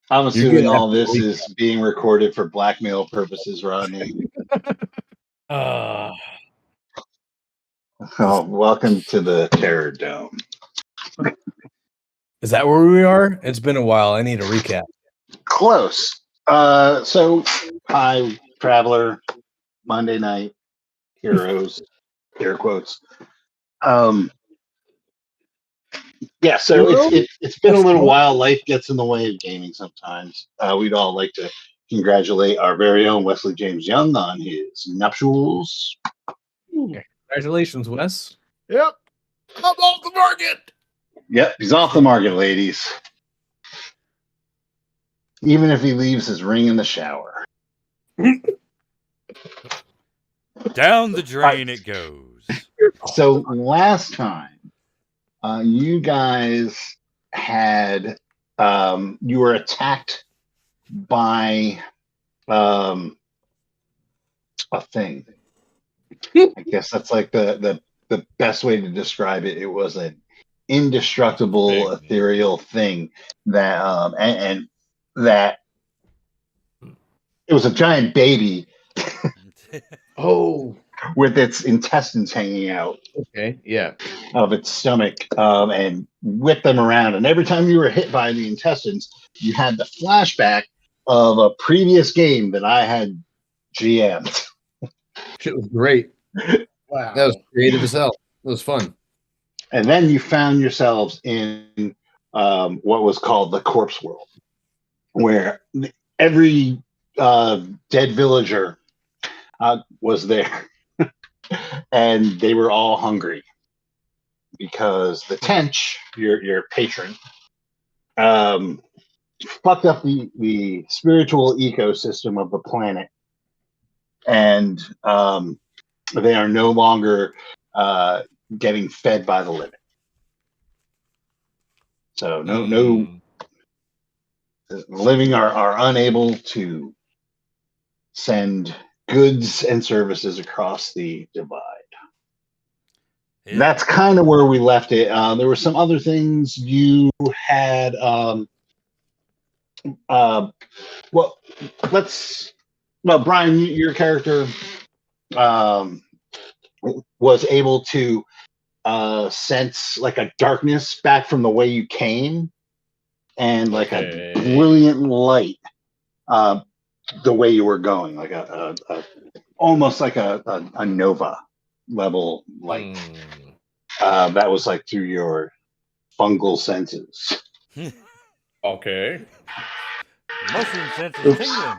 I'm You're good assuming all after a this week. is being recorded for blackmail purposes, Rodney. Uh, Oh, welcome to the Terror Dome. Is that where we are? It's been a while. I need a recap. Close. So, hi, Traveler, Monday Night Heroes, air quotes. Yeah, so it's been a little while. Life gets in the way of gaming sometimes. We'd all like to congratulate our very own Wesley James Young on his nuptials. Congratulations, Wes. yep. I'm off the market. Yep, he's off the market, ladies. Even if he leaves his ring in the shower. Down the drain it goes. So last time, you guys had you were attacked by a thing. I guess that's like the best way to describe it. It was an indestructible, ethereal thing that and that it was a giant baby Oh, with its intestines hanging out okay. Yeah. of its stomach and whipped them around. And every time you were hit by the intestines, you had the flashback of a previous game that I had GM'd. Shit was great. Wow. That was creative as hell. It was fun. And then you found yourselves in what was called the corpse world, where every dead villager was there. And they were all hungry because the Tench, your patron, fucked up the spiritual ecosystem of the planet, and they are no longer getting fed by the living. So no living are unable to send goods and services across the divide. Yeah. That's kind of where we left it. There were some other things you had. Well, Brian, your character was able to sense like a darkness back from the way you came, and like a brilliant light the way you were going, like a almost like a nova level light. That was like through your fungal senses. Okay. Mushroom senses tingling.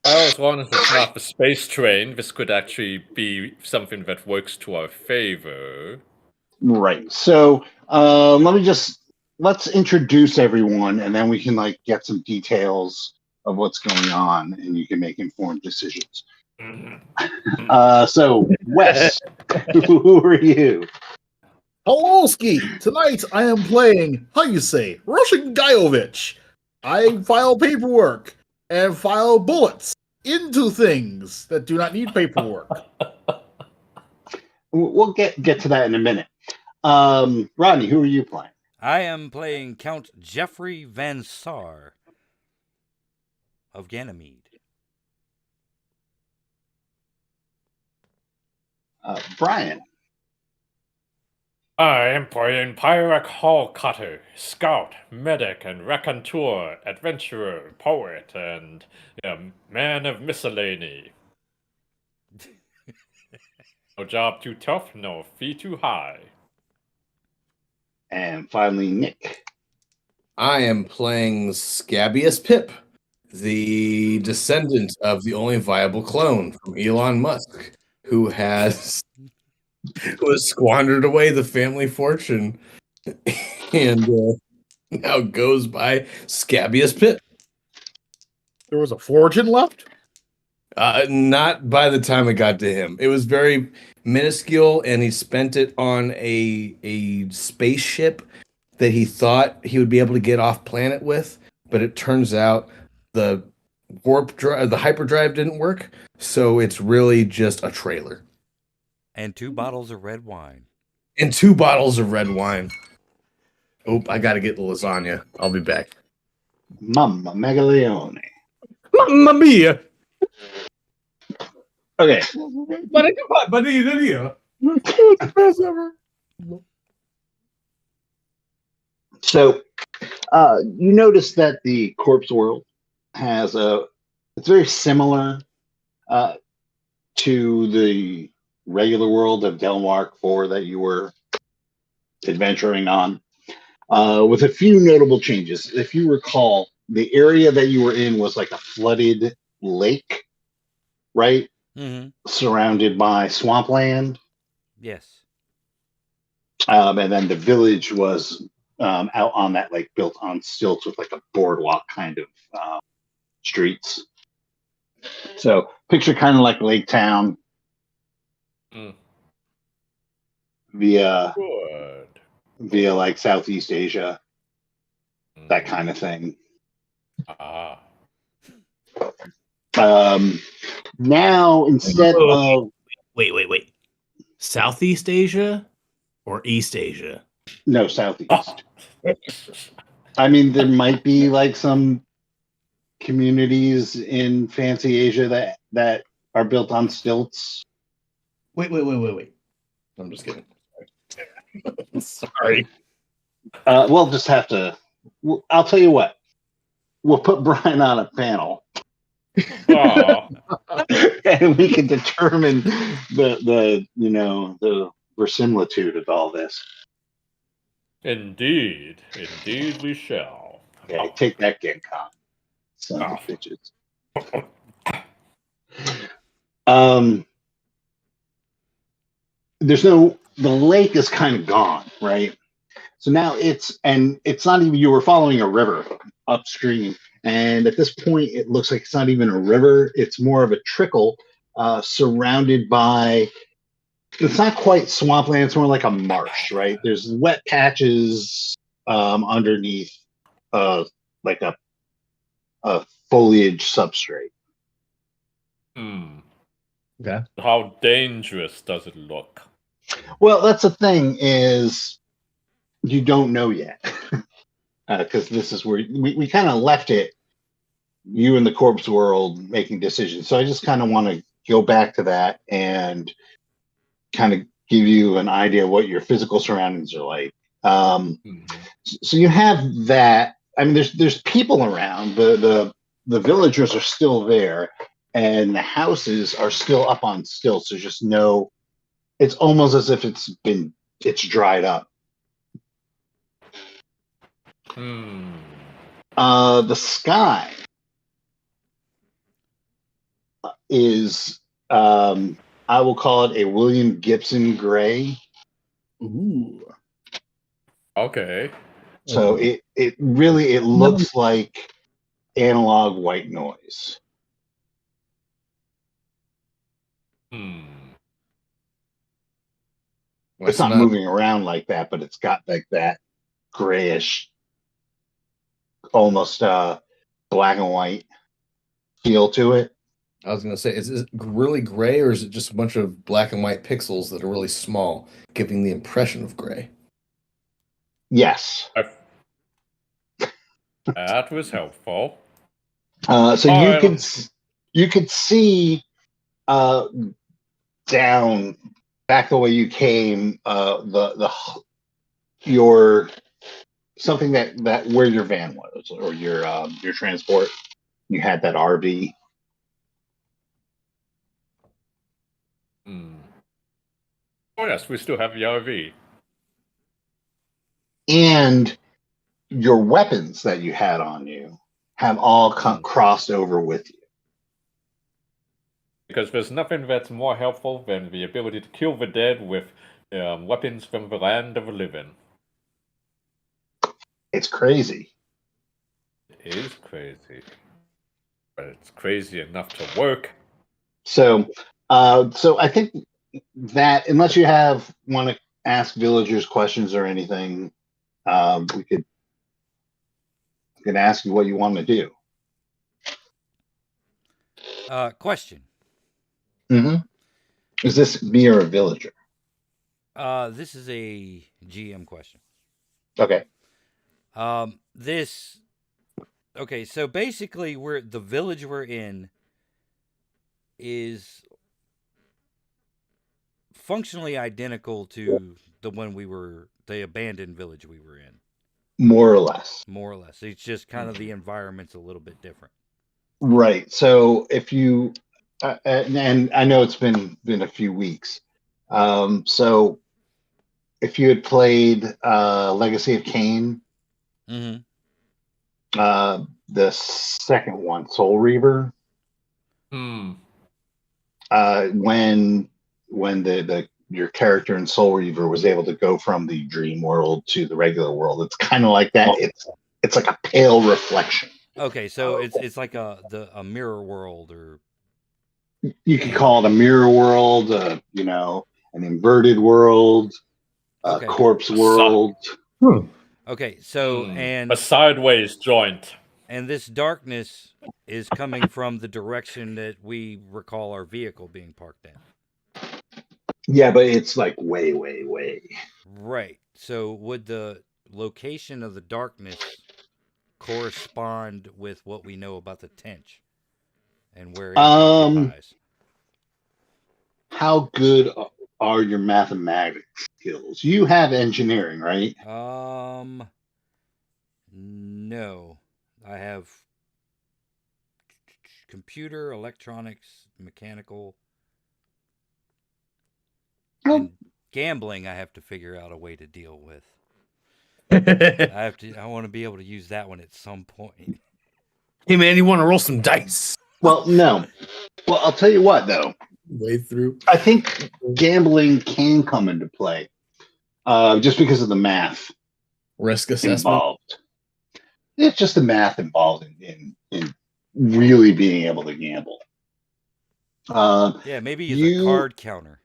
I was wondering if it's not the space train. This could actually be something that works to our favor. Right. So let's introduce everyone, and then we can like get some details of what's going on, and you can make informed decisions. So Wes, who are you? Hello, Ski. Tonight I am playing, how you say, Russian Guyovich. I file paperwork and file bullets into things that do not need paperwork. We'll get to that in a minute. Rodney, who are you playing? I am playing Count Jeffrey Van Sar of Ganymede. Brian. I am playing Pyrak Hall Cutter, scout, medic, and raconteur, adventurer, poet, and man of miscellany. No job too tough, no fee too high. And finally, Nick. I am playing Scabious Pip, the descendant of the only viable clone from Elon Musk, who has squandered away the family fortune and now goes by Scabious Pip. There was a fortune left? Not by the time it got to him. It was very minuscule, and he spent it on a spaceship that he thought he would be able to get off planet with, but it turns out the warp drive, the hyperdrive didn't work, so it's really just a trailer. And 2 bottles of red wine. And 2 bottles of red wine. Oh, I gotta get the lasagna. I'll be back. Mamma Megaleone. Mamma mia! Okay. Best ever. So you notice that the corpse world has it's very similar to the regular world of Delmark 4 that you were adventuring on, with a few notable changes. If you recall, the area that you were in was like a flooded lake, right? Mm-hmm. Surrounded by swampland. Yes. And then the village was out on that lake, built on stilts with like a boardwalk kind of streets. So picture kind of like Lake Town Mm. via Good. like Southeast Asia, that kind of thing. Ah. Now instead of Wait. Southeast Asia or East Asia? no Southeast. I mean, there might be like some communities in fancy Asia that are built on stilts. Wait. I'm just kidding. Sorry. We'll just have to. I'll tell you what. We'll put Brian on a panel, Oh, and we can determine the verisimilitude of all this. indeed we shall. Okay, take that, Gencon. Son of Oh. bitches. The lake is kind of gone, right? So now it's not even, you were following a river upstream. And at this point, it looks like it's not even a river. It's more of a trickle surrounded by, it's not quite swampland. It's more like a marsh, right? There's wet patches underneath like a foliage substrate. Okay. How dangerous does it look? Well, that's the thing, is you don't know yet. Because this is where we kind of left it, you in the corpse world making decisions. So I just kind of want to go back to that and kind of give you an idea of what your physical surroundings are like. So you have that. I mean, there's people around. The villagers are still there, and the houses are still up on stilts. There's just no. It's almost as if it's dried up. The sky is, I will call it a William Gibson gray. Ooh. Okay. So it really looks like analog white noise. It's not moving around like that, but it's got like that grayish, almost black and white feel to it. I was going to say, is it really gray, or is it just a bunch of black and white pixels that are really small, giving the impression of gray? Yes. That was helpful. So you could see down back the way you came, your something that where your van was, or your transport. You had that RV. Oh yes, we still have the RV. And your weapons that you had on you have all crossed over with you. Because there's nothing that's more helpful than the ability to kill the dead with weapons from the land of the living. It's crazy. It is crazy. But it's crazy enough to work. So I think that, unless you want to ask villagers questions or anything, we could ask you what you want to do. Question. Is this me or a villager? This is a GM question. Okay. This Okay, so basically, the village we're in is functionally identical to the abandoned village we were in, more or less. more or less. It's just kind of the environment's a little bit different. Right. So if you, and I know it's been a few weeks. So if you had played Legacy of Kain, Mm-hmm. the second one, Soul Reaver, Hmm. when the your character in Soul Reaver was able to go from the dream world to the regular world, it's kind of like that. It's like a pale reflection. Okay, so it's like a mirror world, or You could call it a mirror world, an inverted world, a okay, corpse A world. okay. So A sideways joint. and this darkness is coming from the direction that we recall our vehicle being parked in. Yeah, but it's like way, way, way. Right. So would the location of the darkness correspond with what we know about the Tench and where it occupies? How good are your mathematics skills? You have engineering, right? No. I have computer, electronics, mechanical, Oh. and gambling. I have to figure out a way to deal with. I want to be able to use that one at some point. Hey man, you want to roll some dice? Well, no. Well, I'll tell you what, though. Way through. I think gambling can come into play, just because of the math Risk assessment. involved. It's just the math involved in really being able to gamble. Yeah, maybe use a card counter.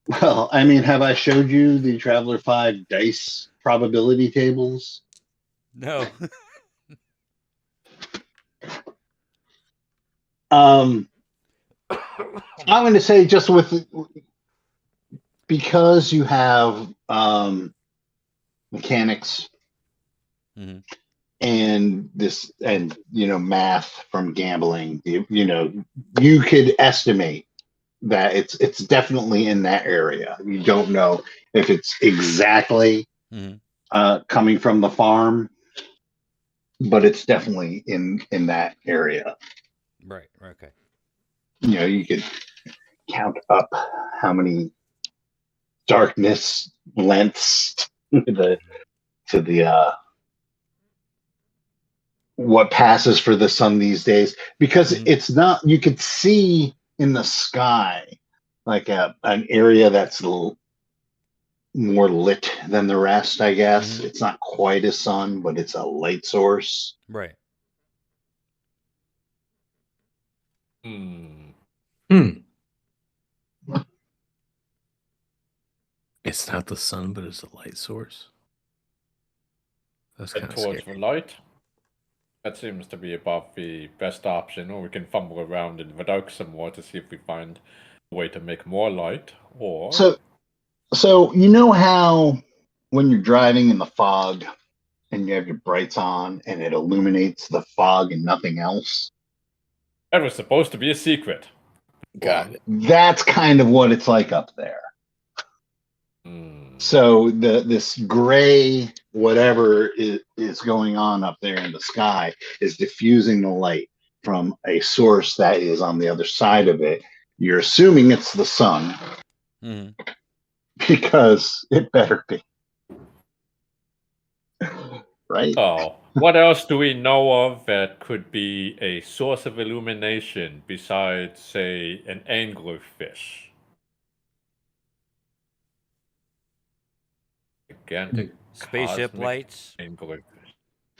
Well, I mean, have I showed you the Traveler 5 dice probability tables? No. I'm going to say just because you have mechanics Mm-hmm. and math from gambling, you could estimate that it's definitely in that area. You don't know if it's exactly coming from the farm, but it's definitely in that area. Right. Okay. You could count up how many darkness lengths to the what passes for the sun these days, because it's not, you could see in the sky like an area that's a little more lit than the rest, I guess. It's not quite a sun, but it's a light source. Right. It's not the sun, but it's a light source. That's kind of towards scary. the light. That seems to be about the best option, or we can fumble around in the dark some more to see if we find a way to make more light, or... So you know how when you're driving in the fog and you have your brights on and it illuminates the fog and nothing else? That was supposed to be a secret. Got it. That's kind of what it's like up there. So this gray whatever is going on up there in the sky is diffusing the light from a source that is on the other side of it. You're assuming it's the sun, because it better be. Right? Oh, what else do we know of that could be a source of illumination besides, say, an anglerfish? Gigantic spaceship cosmic lights. Anglerfish.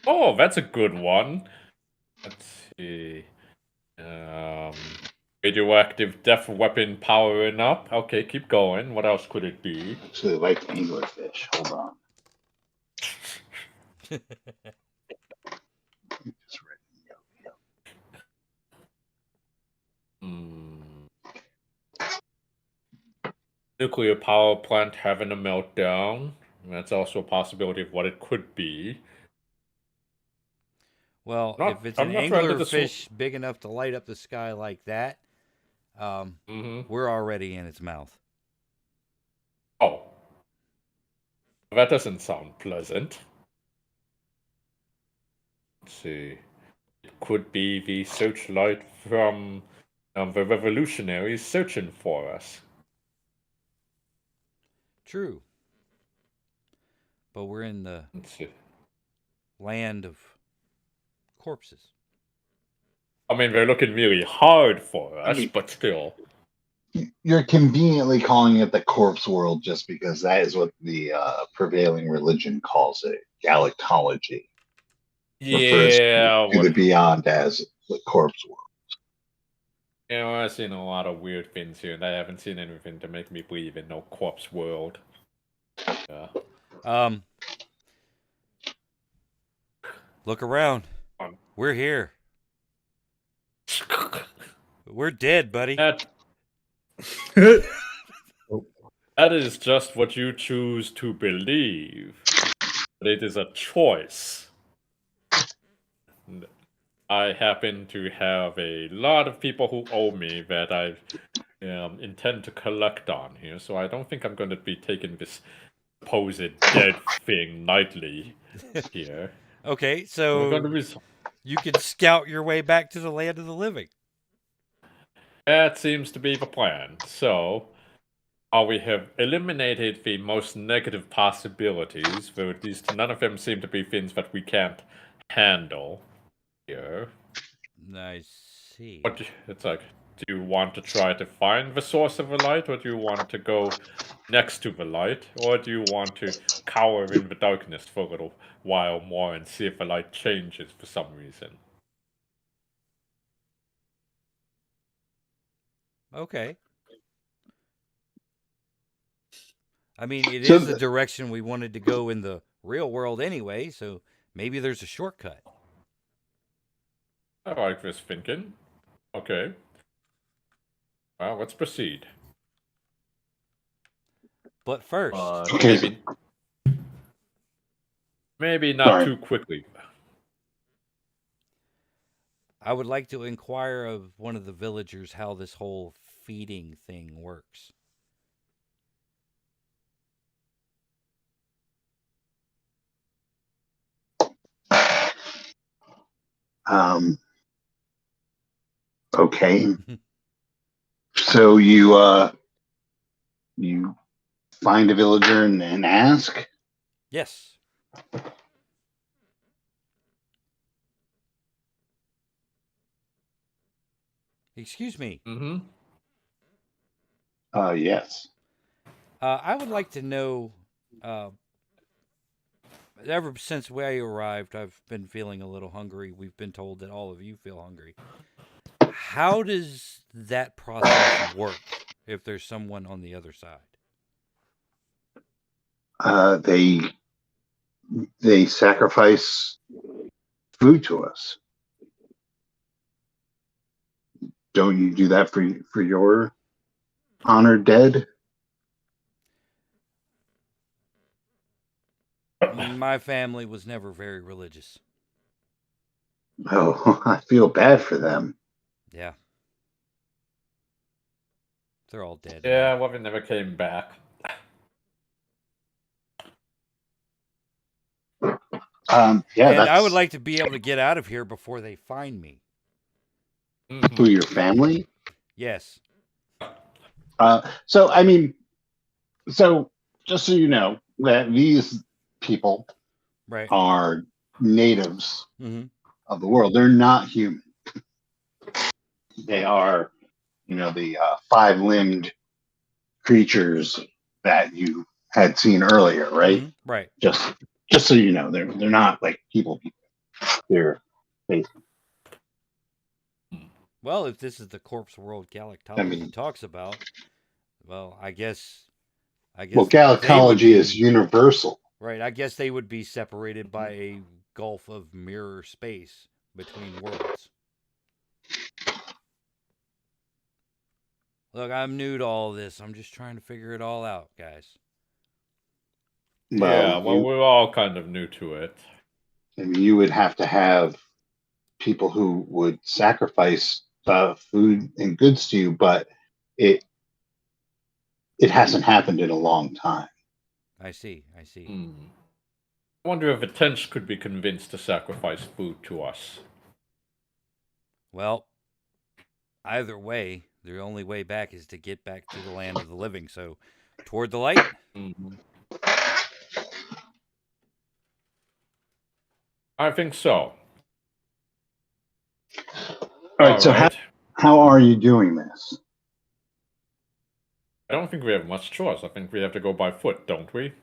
Oh, that's a good one. Let's see. Radioactive death weapon powering up. Okay, keep going. What else could it be? Actually, like anglerfish. Hold on. Nuclear power plant having a meltdown. That's also a possibility of what it could be. Well, if it's I'm an not trying to anglerfish big enough to light up the sky like that, we're already in its mouth. Oh. That doesn't sound pleasant. Let's see. It could be the searchlight from the revolutionaries searching for us. True. But we're in the Let's see. land of corpses. I mean, they're looking really hard for us, mean- but still. You're conveniently calling it the corpse world just because that is what the prevailing religion calls it. Galactology refers Yeah, to the beyond as the corpse world. You know, I've seen a lot of weird things here, and I haven't seen anything to make me believe in no corpse world. Yeah. Look around. We're here. We're dead, buddy. That is just what you choose to believe. But it is a choice. And I happen to have a lot of people who owe me that I intend to collect on here, so I don't think I'm going to be taking this supposed dead thing lightly here. Okay, We're so going to be... you can scout your way back to the land of the living. That seems to be the plan. So, we have eliminated the most negative possibilities, though at least none of them seem to be things that we can't handle here. I see. It's like, do you want to try to find the source of the light, or do you want to go next to the light, or do you want to cower in the darkness for a little while more and see if the light changes for some reason? Okay. I mean, it is the direction we wanted to go in the real world anyway, so maybe there's a shortcut. I like this thinking. Okay. Well, let's proceed. But first, Okay. Maybe not too quickly. I would like to inquire of one of the villagers how this whole feeding thing works. Okay. So you find a villager and ask? Yes. Excuse me. Mm-hmm. Yes. I would like to know, ever since we arrived, I've been feeling a little hungry. We've been told that all of you feel hungry. How does that process work if there's someone on the other side? They sacrifice food to us. Don't you do that for your honored dead? My family was never very religious. Oh, I feel bad for them. Yeah. They're all dead. Yeah, well, they never came back. Yeah, and I would like to be able to get out of here before they find me. Who, your family? Yes. So I mean, so just so you know, that these people are natives of the world. They're not human. They are, the five-limbed creatures that you had seen earlier, right? Right. Just so you know, they're not like people. They're basically. Well, if this is the corpse world galactology he talks about, well, I guess. Well, galactology is universal. Right. I guess they would be separated by a gulf of mirror space between worlds. Look, I'm new to all this. I'm just trying to figure it all out, guys. Well, we're all kind of new to it. I mean, you would have to have people who would sacrifice food and goods to you, but it hasn't happened in a long time. I see. I wonder if a tench could be convinced to sacrifice food to us. Well, either way, the only way back is to get back to the land of the living. So, toward the light. I think so. All right. So how are you doing this? I don't think we have much choice. I think we have to go by foot, don't we?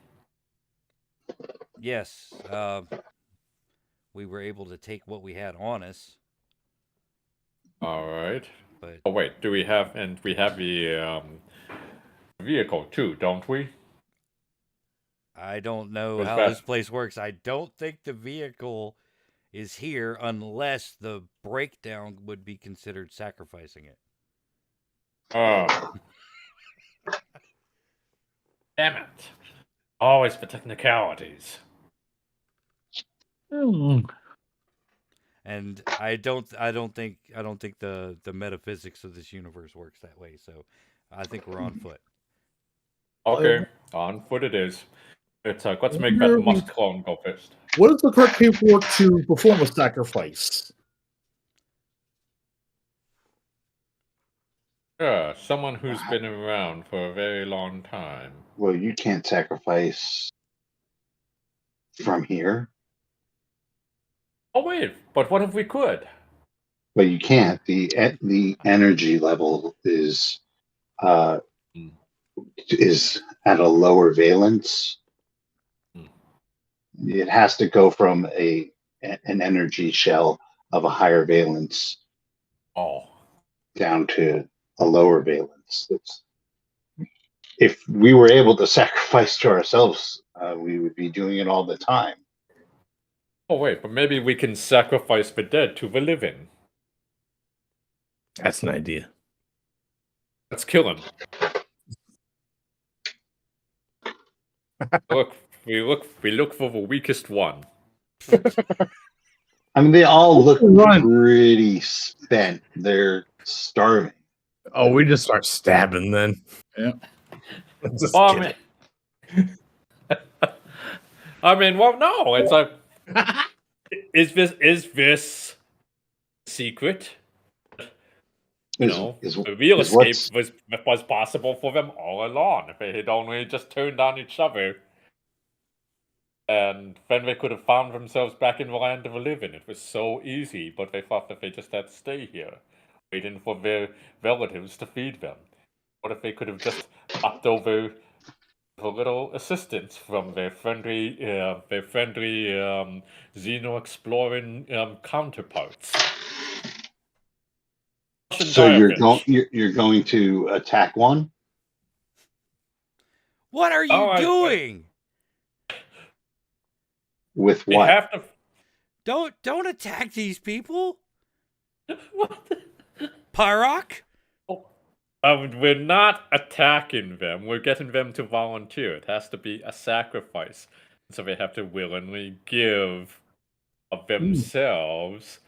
Yes. We were able to take what we had on us. All right. But oh wait, we have the vehicle too, don't we? I don't know Was how that- this place works. I don't think the vehicle is here unless the breakdown would be considered sacrificing it. Oh. Damn it. Always for technicalities. And I don't think the metaphysics of this universe works that way. So I think we're on foot. Okay, on foot it is. It's let's make that musk clone go first. What is the correct paperwork to perform a sacrifice? Yeah, someone who's been around for a very long time. Well, you can't sacrifice from here. Oh wait, but what if we could? But you can't. The energy level is at a lower valence. It has to go from an energy shell of a higher valence down to a lower valence. If we were able to sacrifice to ourselves, we would be doing it all the time. Oh wait, but maybe we can sacrifice the dead to the living. That's an idea. Let's kill him. we look for the weakest one. I mean, they all look pretty spent. They're starving. Oh, we just start stabbing then. Yeah. Just I mean, well, no, it's like, is this secret? The real escape was possible for them all along if they had only just turned on each other. And then they could have found themselves back in the land of the living. It was so easy, but they thought that they just had to stay here, waiting for their relatives to feed them. What if they could have just popped over a little assistance from their friendly xeno-exploring counterparts? So you're going to attack one? What are you doing? With we what? Have to... Don't attack these people. Pyrock? We're not attacking them. We're getting them to volunteer. It has to be a sacrifice. So they have to willingly give of themselves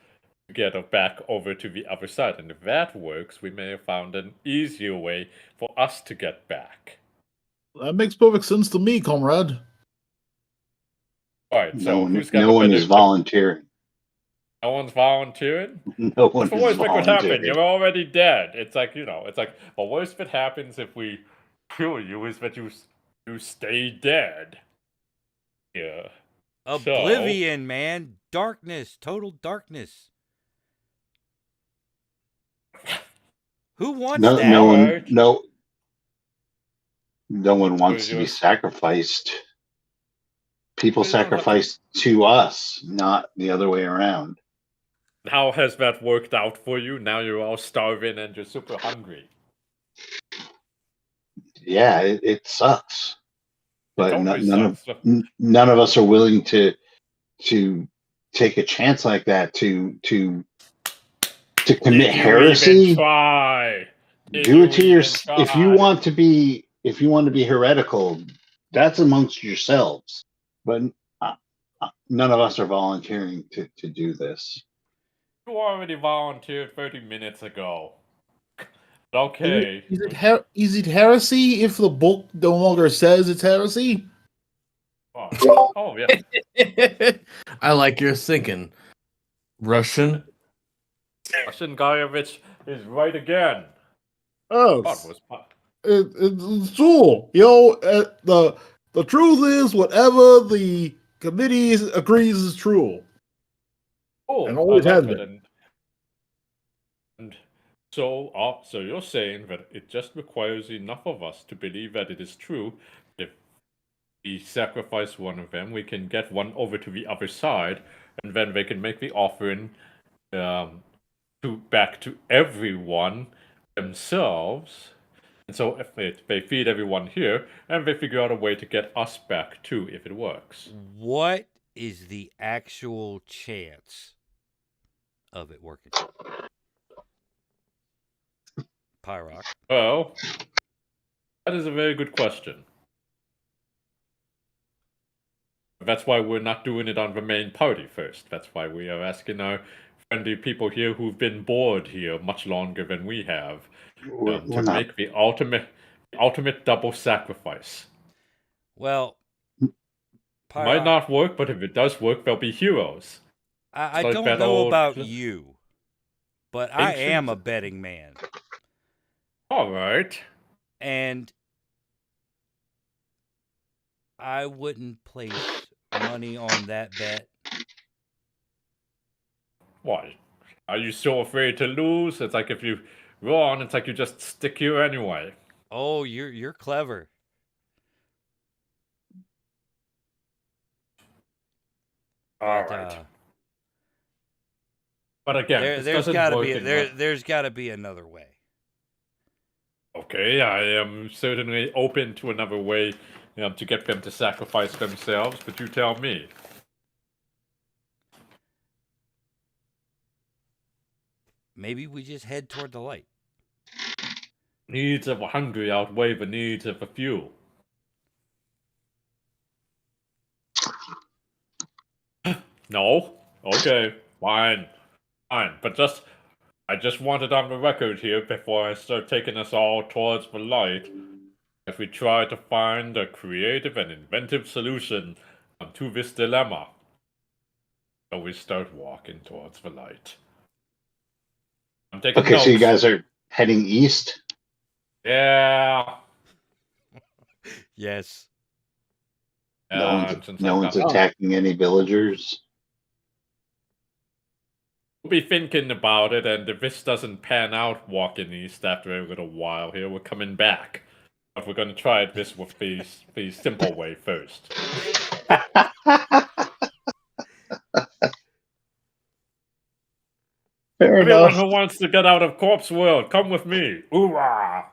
to get back over to the other side. And if that works, we may have found an easier way for us to get back. That makes perfect sense to me, comrade. All right, so no one is volunteering. No one's volunteering? No one is volunteering. What could happen? You're already dead. It's like, the worst that happens if we kill you is that you stay dead. Yeah. Oblivion, man. Darkness. Total darkness. Who wants that? No one wants to be sacrificed. People sacrifice to us, not the other way around. How has that worked out for you? Now you're all starving and you're super hungry. Yeah, it sucks. But none of us are willing to take a chance like that to commit heresy. Do it to yourself. If you want to be heretical, that's amongst yourselves. But none of us are volunteering to do this. You already volunteered 30 minutes ago. Okay. Is it heresy if the book no longer says it's heresy? Oh yeah. I like your thinking. Russian. Russian Guyevich is right again. Oh, God, was it's true. You know, the truth is whatever the committee agrees is true. Oh, And I always like has it. been. And so you're saying that it just requires enough of us to believe that it is true. If we sacrifice one of them, we can get one over to the other side, and then they can make the offering back to everyone themselves. And so if they feed everyone here, and they figure out a way to get us back too, if it works. What is the actual chance of it working? Pyrock. Well, that is a very good question. That's why we're not doing it on the main party first. That's why we are asking our friendly people here who've been bored here much longer than we have to make the ultimate double sacrifice. Well, It might not work, but if it does work, they'll be heroes. I like don't that know old about you, but I am a ancient- betting man. All right. And I wouldn't place money on that bet. Why? Are you so afraid to lose? It's like if you run, it's like you just stick here anyway. Oh, you're clever. All But, right. But again, this there's doesn't got to work be in there's got to be another way. Okay, I am certainly open to another way to get them to sacrifice themselves, but you tell me. Maybe we just head toward the light. Needs of the hungry outweigh the needs of the few. No? Okay, fine. Fine. But I just want it on the record here before I start taking us all towards the light. If we try to find a creative and inventive solution to this dilemma, so we start walking towards the light. I'm taking Okay, notes. so you guys are heading east? Yeah. Yes. No one's We'll attacking any villagers? be thinking about it, and if this doesn't pan out walking east after a little while here, we're coming back. But we're going to try this with the simple way first. Fair Everyone enough. who wants to get out of Corpse World, come with me. Hoorah!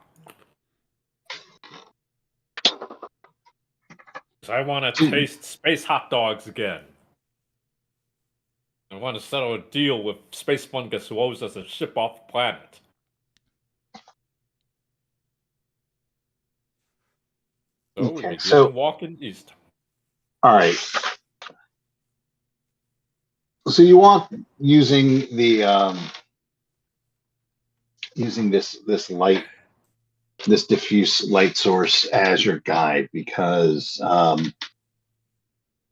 I want to taste space hot dogs again. I want to settle a deal with Space Fungus who owes us a ship off the planet. So we begin walking east. All right. So you walk using the using this light, this diffuse light source as your guide because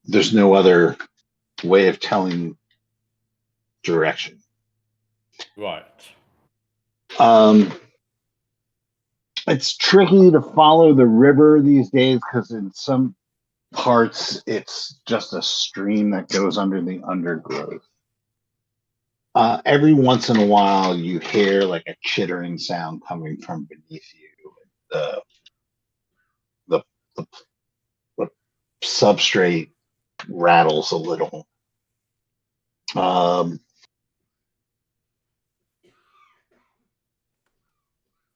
there's no other way of telling direction. Right. It's tricky to follow the river these days because in some parts it's just a stream that goes under the undergrowth. Every once in a while you hear like a chittering sound coming from beneath you. The, the substrate rattles a little.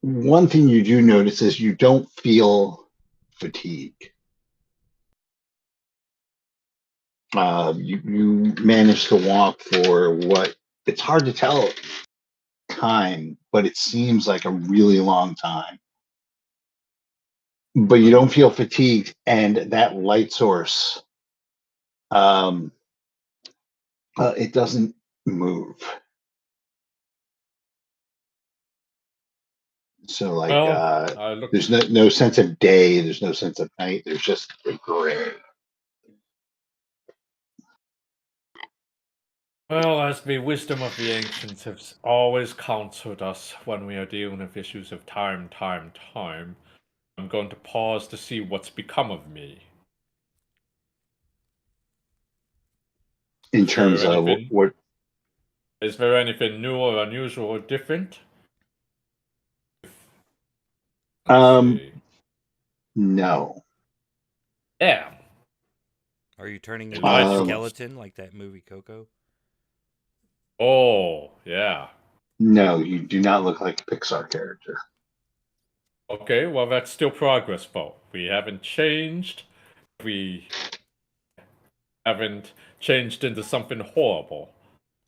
One thing you do notice is you don't feel fatigue. You manage to walk for what it's hard to tell time, but it seems like a really long time. But you don't feel fatigued, and that light source, it doesn't move. So like Well, look. there's no sense of day, there's no sense of night, there's just the gray. Well, as the wisdom of the ancients has always counseled us when we are dealing with issues of time, I'm going to pause to see what's become of me. In Is there terms of anything? what Is there anything new or unusual or different? Let's see. no. Damn. Are you turning A into nice a Um, skeleton like that movie Coco? Oh, yeah. No, you do not look like a Pixar character. Okay, well, that's still progress, though. We haven't changed. We haven't changed into something horrible.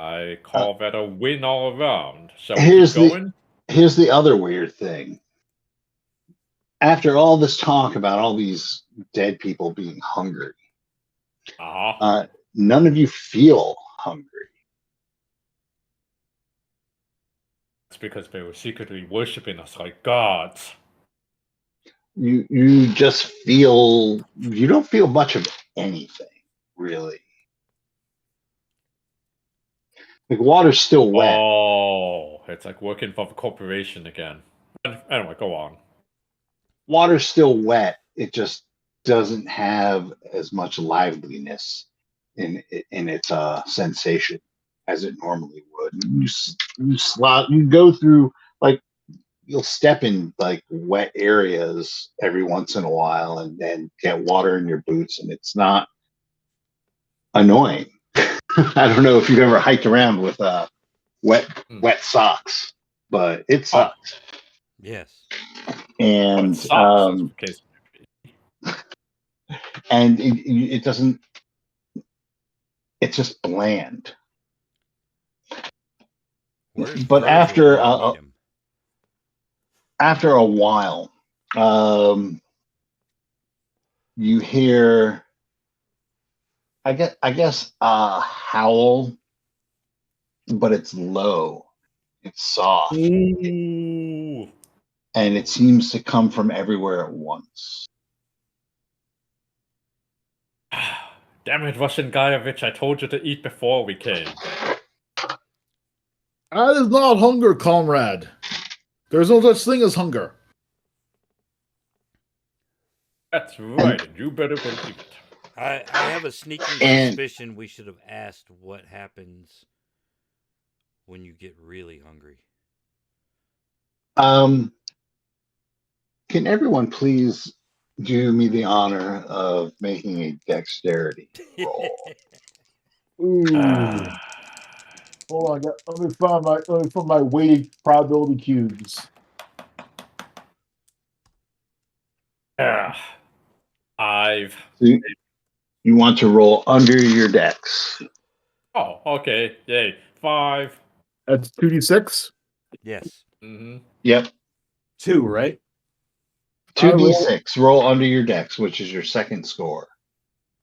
I Uh, call that a win all around. Shall we keep here's going? the other weird thing. After all this talk about all these dead people being hungry, Uh-huh. none of you feel hungry. It's because they were secretly worshipping us like gods. You just feel you don't feel much of anything, really. Like water's still wet. Oh, it's like working for the corporation again. Anyway, go on. Water's still wet. It just doesn't have as much liveliness in its sensation as it normally would. You go through like you'll step in like wet areas every once in a while and then get water in your boots and it's not annoying. I don't know if you've ever hiked around with wet socks, but it Oh, sucks. Yes. but it And sucks, as the case may be. and it doesn't. It's just bland. Where's But Virgil when you need him? after a while, you hear, I guess a howl, but it's low, it's soft, Ooh. and it seems to come from everywhere at once. Damn it, Russian Guyevich, I told you to eat before we came. That is not hunger, comrade. There's no such thing as hunger. That's right, and you better believe it. I have a sneaking And- suspicion we should have asked what happens when you get really hungry. Can everyone please do me the honor of making a dexterity roll? Ooh. Hold on, let me find my weighted probability cubes. Yeah. I've. So you want to roll under your dex. Oh, okay. Yay. 5. That's 2d6. Yes. Mm-hmm. Yep. 2, right? 2d6. Roll under your dex, which is your second score.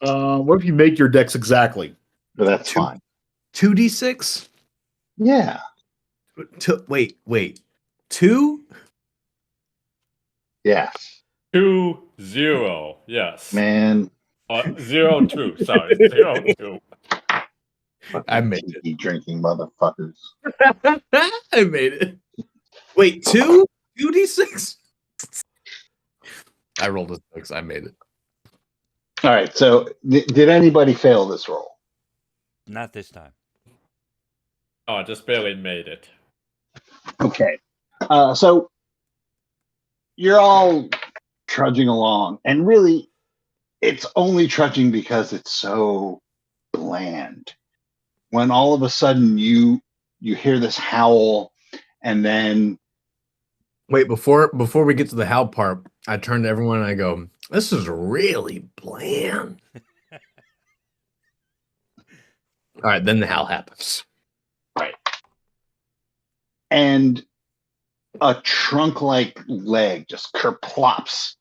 What if you make your decks exactly? But that's Two. fine. 2d6? Yeah. Wait. 2? Yes. 2, 0. Yes. Man. 0, 2. Sorry. 0, 2. I made it. Tiki drinking motherfuckers. I made it. Wait, 2? 2d6? I rolled a 6. I made it. All right. So did anybody fail this roll? Not this time. Oh, I just barely made it. Okay. So you're all trudging along, and really, it's only trudging because it's so bland. When all of a sudden you hear this howl, and then Wait, before we get to the howl part, I turn to everyone and I go, "This is really bland." All right, then the howl happens. right, and a trunk-like leg just kerplops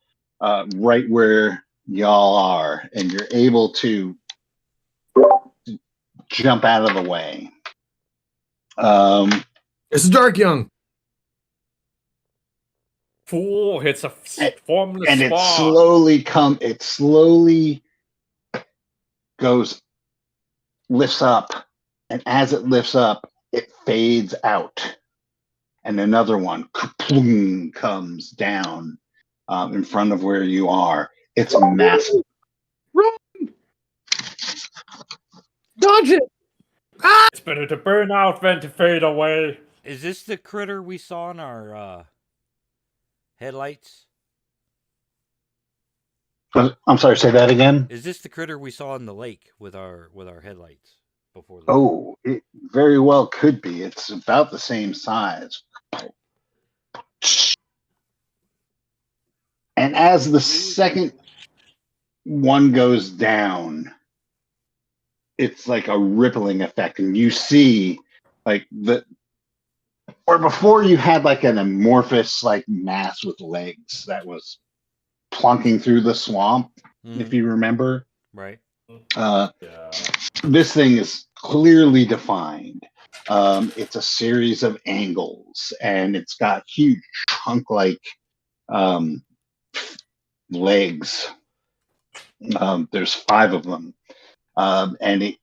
right where y'all are, and you're able to jump out of the way. It's Dark Young. Fool, it's a formless and it spawn. slowly lifts up, and as it lifts up, it fades out, and another one kaploom, comes down in front of where you are. It's massive. Run! Dodge it! It's better to burn out than to fade away. Is this the critter we saw in our headlights? I'm sorry, say that again. Is this the critter we saw in the lake with our headlights before? Oh, it very well could be. It's about the same size. And as the second one goes down, it's like a rippling effect, and you see like before you had like an amorphous like mass with legs that was plunking through the swamp, if you remember. Right. This thing is clearly defined. It's a series of angles, and it's got huge trunk-like legs. There's 5 of them, and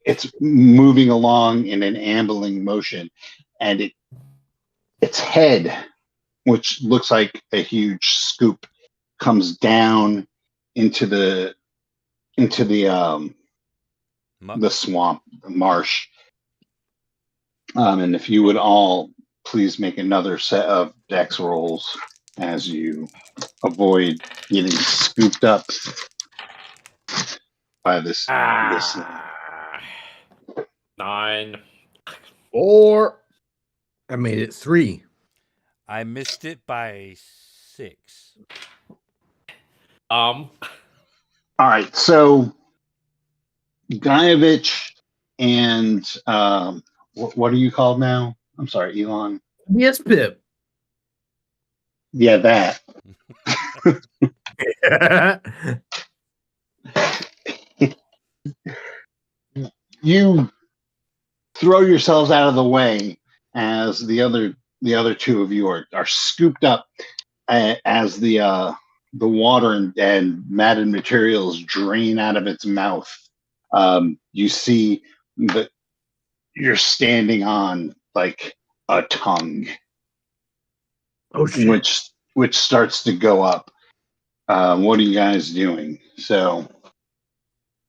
it's moving along in an ambling motion, and its head, which looks like a huge scoop, comes down into the swamp, the marsh. And if you would all please make another set of dex rolls as you avoid getting scooped up by this thing. 9. 4. I made it 3. I missed it by 6. All right, so Guyevich and what are you called now? I'm sorry, Elon. Yes, Pip. Yeah, that. You throw yourselves out of the way as the other 2 of you are scooped up as the water and matted materials drain out of its mouth. You see that you're standing on like a tongue, which starts to go up. What are you guys doing? So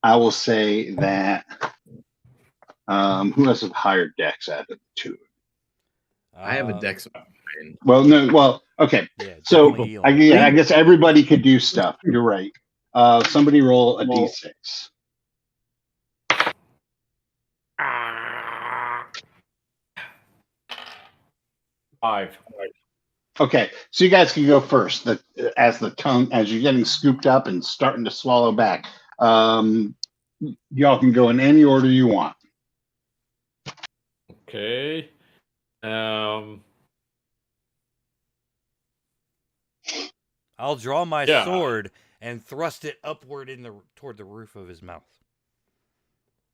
I will say that who has a higher dex out of the 2? I have a dex. Well, no. Well, okay. Yeah, So definitely Elon. I guess everybody could do stuff. You're right. Somebody roll a d6. 5. Okay, so you guys can go first. As you're getting scooped up and starting to swallow back, y'all can go in any order you want. Okay. I'll draw my sword and thrust it upward toward the roof of his mouth.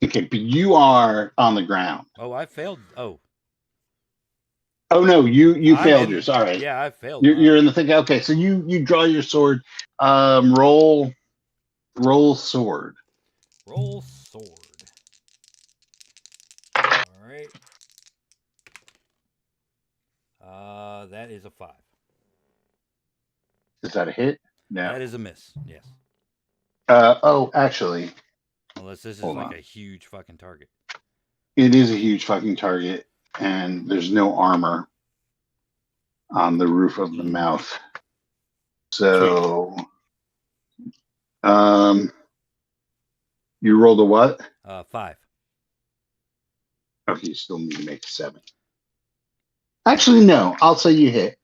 Okay, but you are on the ground. Oh, I failed. Oh no, you failed yours. All right. Yeah, I failed. You're in the thing. Okay, so you draw your sword. Roll sword. Roll sword. All right. That is a 5. Is that a hit? No. That is a miss. Yes. Actually. Unless this is like a huge fucking target. It is a huge fucking target, and there's no armor on the roof of the mouth. So, you rolled a what? 5. Okay, you still need to make a 7. Actually, no. I'll say you hit.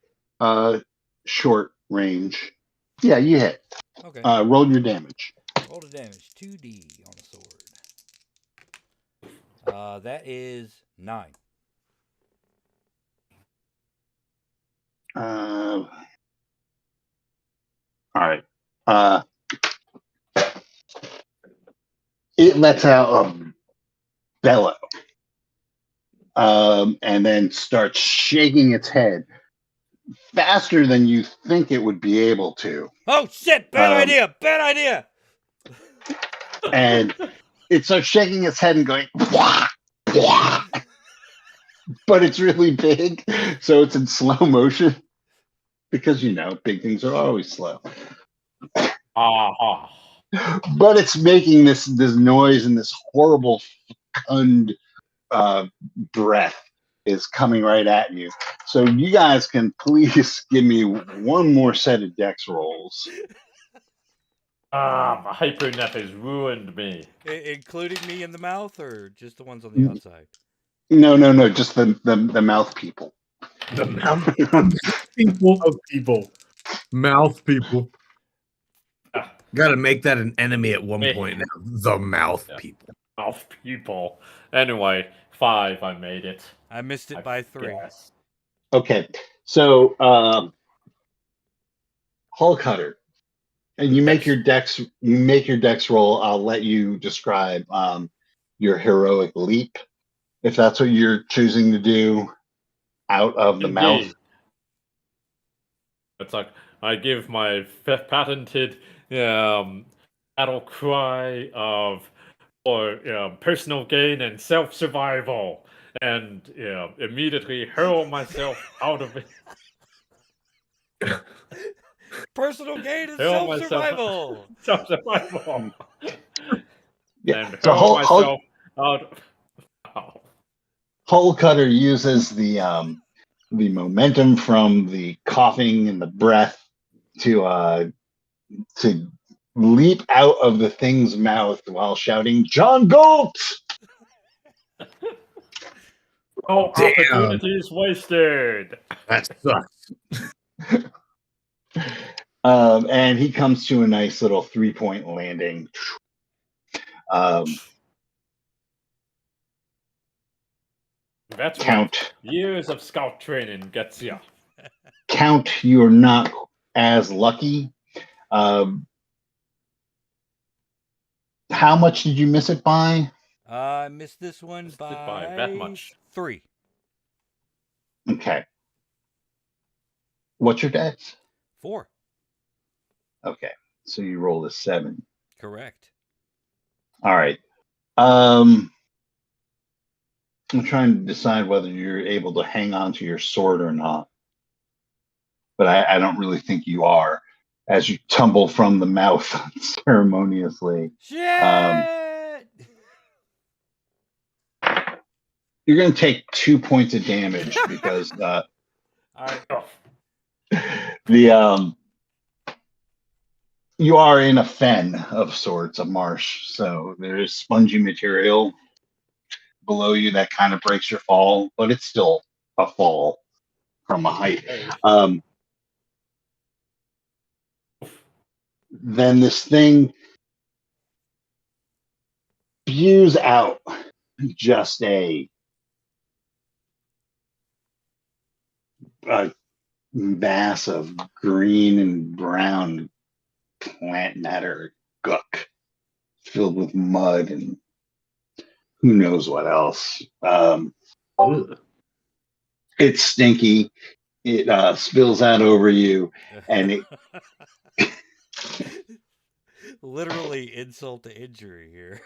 Short range. Yeah, you hit. Okay. Roll your damage. Roll the damage. 2d on the sword. That is 9. All right. It lets out a bellow, and then starts shaking its head, faster than you think it would be able to. Oh shit! Bad idea! Bad idea! And it starts shaking its head and going, "Wah, wah." But it's really big, so it's in slow motion because big things are always slow. But it's making this noise, and this horrible fecund breath is coming right at you. So you guys can please give me one more set of dex rolls. My hypernet has ruined me. Including me in the mouth, or just the ones on the outside? No, just the mouth people. The mouth People of people. mouth people. Got to make that an enemy at one point now. The mouth people. Mouth people. Anyway, 5. I made it. I missed it by 3. Yes. Okay, so Hull Cutter, and you make your dex. You make your dex roll. I'll let you describe your heroic leap, if that's what you're choosing to do, out of the mouth. It's like I give my patented battle cry of personal gain and self-survival, and immediately hurl myself out of it. Personal gain and Hurl self-survival! Self-survival. Yeah. And So hurl myself out. Oh. Hull Cutter uses the momentum from the coughing and the breath to leap out of the thing's mouth while shouting, "John Galt!" Oh, Damn. opportunities wasted. That sucks. And he comes to a nice little 3-point landing. That's Count. what years of scout training gets you. Count, you are not as lucky. How much did you miss it by? I missed this one by that much. 3. Okay. What's your dex? 4. Okay. So you rolled a 7. Correct. All right. I'm trying to decide whether you're able to hang on to your sword or not. But I don't really think you are, as you tumble from the mouth ceremoniously. Shit! You're going to take 2 points of damage because All right. you are in a fen of sorts, a marsh. So there's spongy material below you that kind of breaks your fall, but it's still a fall from a height. Then this thing spews out just a mass of green and brown plant matter guck filled with mud and who knows what else. It's stinky. It spills out over you, and it literally insult to injury here.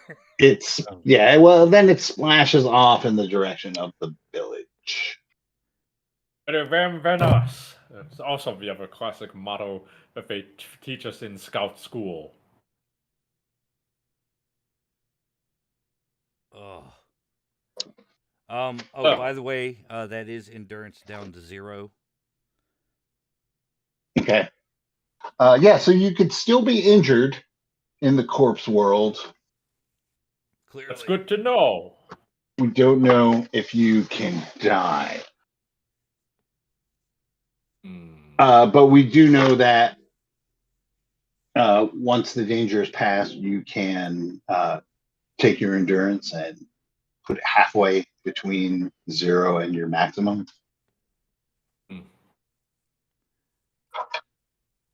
Well, then it splashes off in the direction of the village. Venos. It's also we have a classic motto that they teach us in scout school. By the way, that is endurance down to 0. Okay. So you could still be injured in the corpse world. Clearly. That's good to know. We don't know if you can die. But we do know that once the danger is past, you can take your endurance and put it halfway between 0 and your maximum. All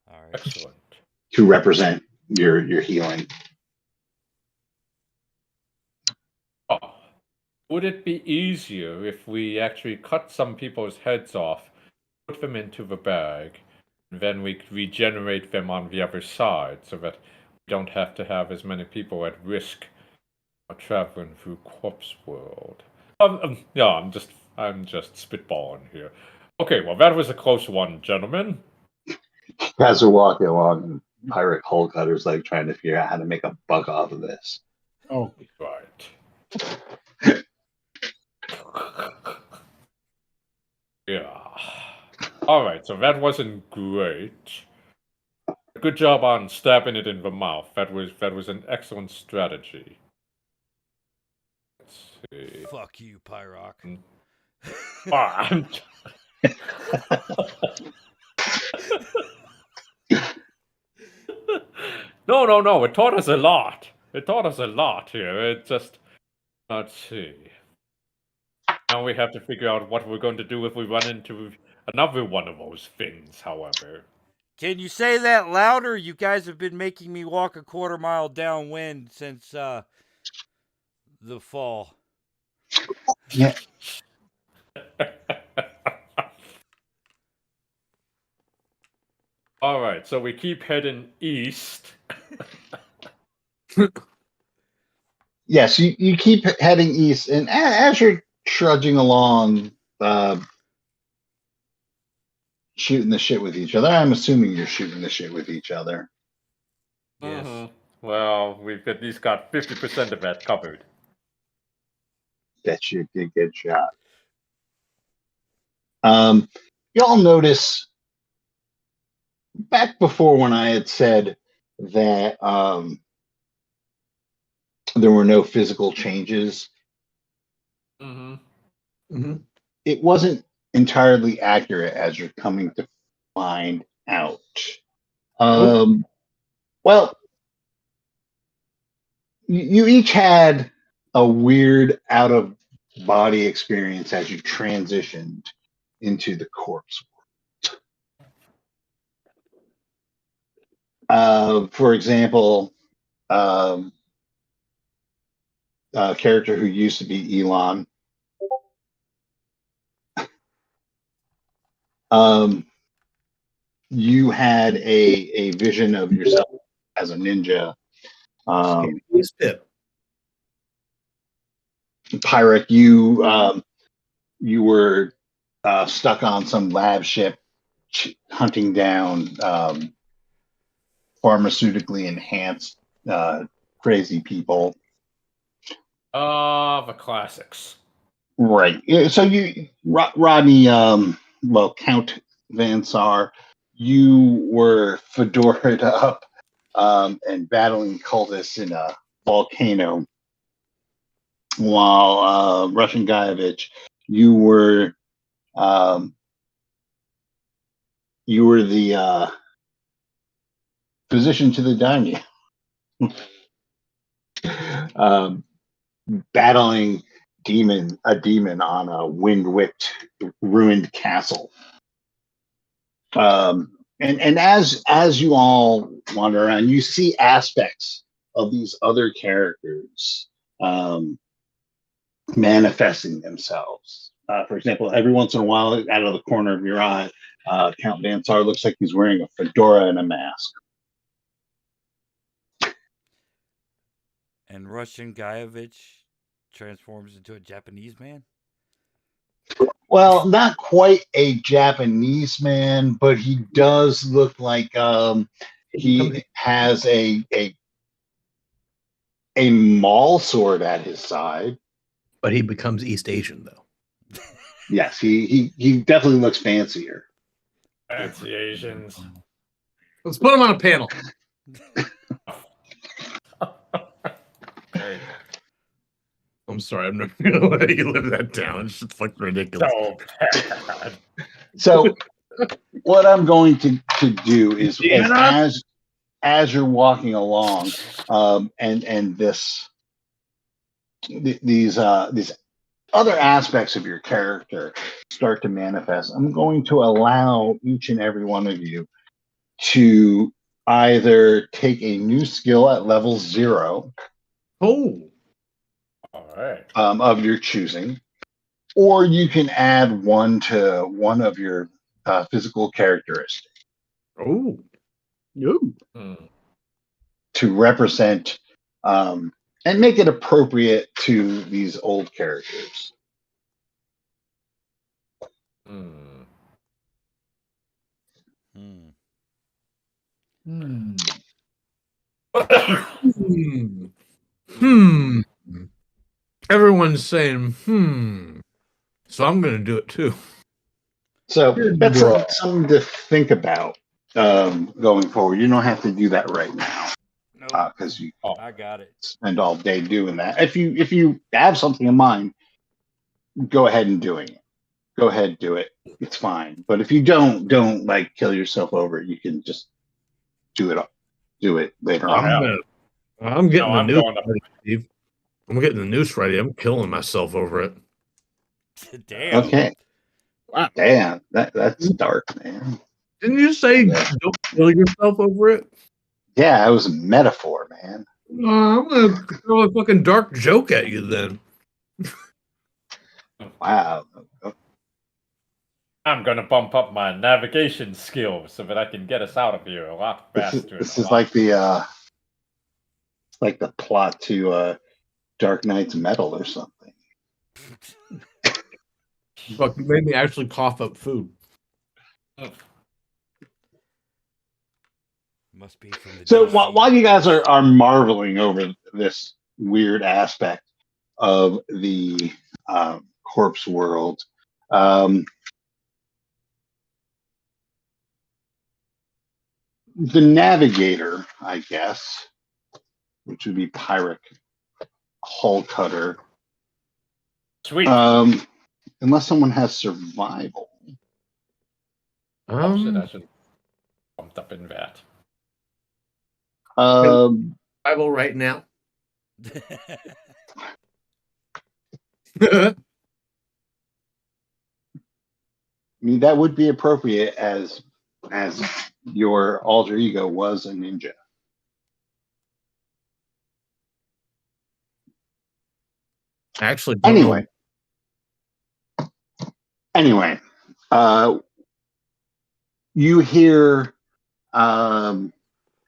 right. Excellent. To represent your healing. Oh. Would it be easier if we actually cut some people's heads off, put them into the bag, and then we regenerate them on the other side, so that we don't have to have as many people at risk of traveling through Corpse World. Yeah, I'm just spitballing here. Okay, well, that was a close one, gentlemen. As we're walking along, and Pirate Hole Cutter's like trying to figure out how to make a buck off of this. Oh, Right. Yeah. Alright, so that wasn't great. Good job on stabbing it in the mouth. That was an excellent strategy. Let's see. Fuck you, Pyrock. Ah, No. It taught us a lot. It taught us a lot here. It just... Let's see. Now we have to figure out what we're going to do if we run into another one of those things, however. Can you say that louder? You guys have been making me walk a quarter mile downwind since the fall. Yeah. Alright, so we keep heading east. Yes, you keep heading east, and as you're trudging along, shooting the shit with each other. I'm assuming you're shooting the shit with each other. Yes. Well, we've at least got 50% of that covered. Bet you did get shot. Y'all notice back before when I had said that there were no physical changes. It wasn't entirely accurate, as you're coming to find out. Well, you each had a weird out of body experience as you transitioned into the corpse world. For example, a character who used to be Elon. You had a vision of yourself as a ninja. Pirate, you were stuck on some lab ship hunting down pharmaceutically enhanced crazy people. The classics. Right. So Rodney, Count Van Sar, you were fedoraed up and battling cultists in a volcano, while Russian Guyevich, you were the physician to the daimyo, battling a demon on a wind-whipped, ruined castle. And as you all wander around, you see aspects of these other characters manifesting themselves. For example, every once in a while, out of the corner of your eye, Count Van Sar looks like he's wearing a fedora and a mask. And Russian Guyevich transforms into a Japanese man? Well, not quite a Japanese man, but he does look like he has a maul sword at his side. But he becomes East Asian, though. Yes, he definitely looks fancier. Fancy Asians. Let's put him on a panel. I'm sorry, I'm not going to let you live that down. It's just like ridiculous. So bad. So what I'm going to do is as you're walking along, and these other aspects of your character start to manifest, I'm going to allow each and every one of you to either take a new skill at level 0. Oh. All right. Of your choosing, or you can add one to one of your physical characteristic Oh. Ooh. to represent and make it appropriate to these old characters. Hmm. Everyone's saying, So I'm going to do it too. So that's something to think about going forward. You don't have to do that right now Nope. because you I got it. spend all day doing that. If you have something in mind, go ahead and doing it. Go ahead, do it. It's fine. But if you don't like kill yourself over it. You can just do it later on. I'm getting the noose going to- ready, Steve. I'm getting the noose ready. I'm killing myself over it. Damn. Okay. Wow. Damn, that's dark, man. Didn't you say don't kill yourself over it? Yeah, it was a metaphor, man. I'm going to throw a fucking dark joke at you then. Wow. I'm going to bump up my navigation skills so that I can get us out of here a lot faster. This is like the plot to Dark Knight's Metal or something. Fuck, you made me actually cough up food. Must be from the So DC. while you guys are marveling over this weird aspect of the corpse world, the navigator, I guess, which would be Pyric Hull Cutter, Sweet. unless someone has survival. I should bumped up in that. Survival right now. I mean, that would be appropriate as your alter ego was a ninja. Actually, Anyway, you hear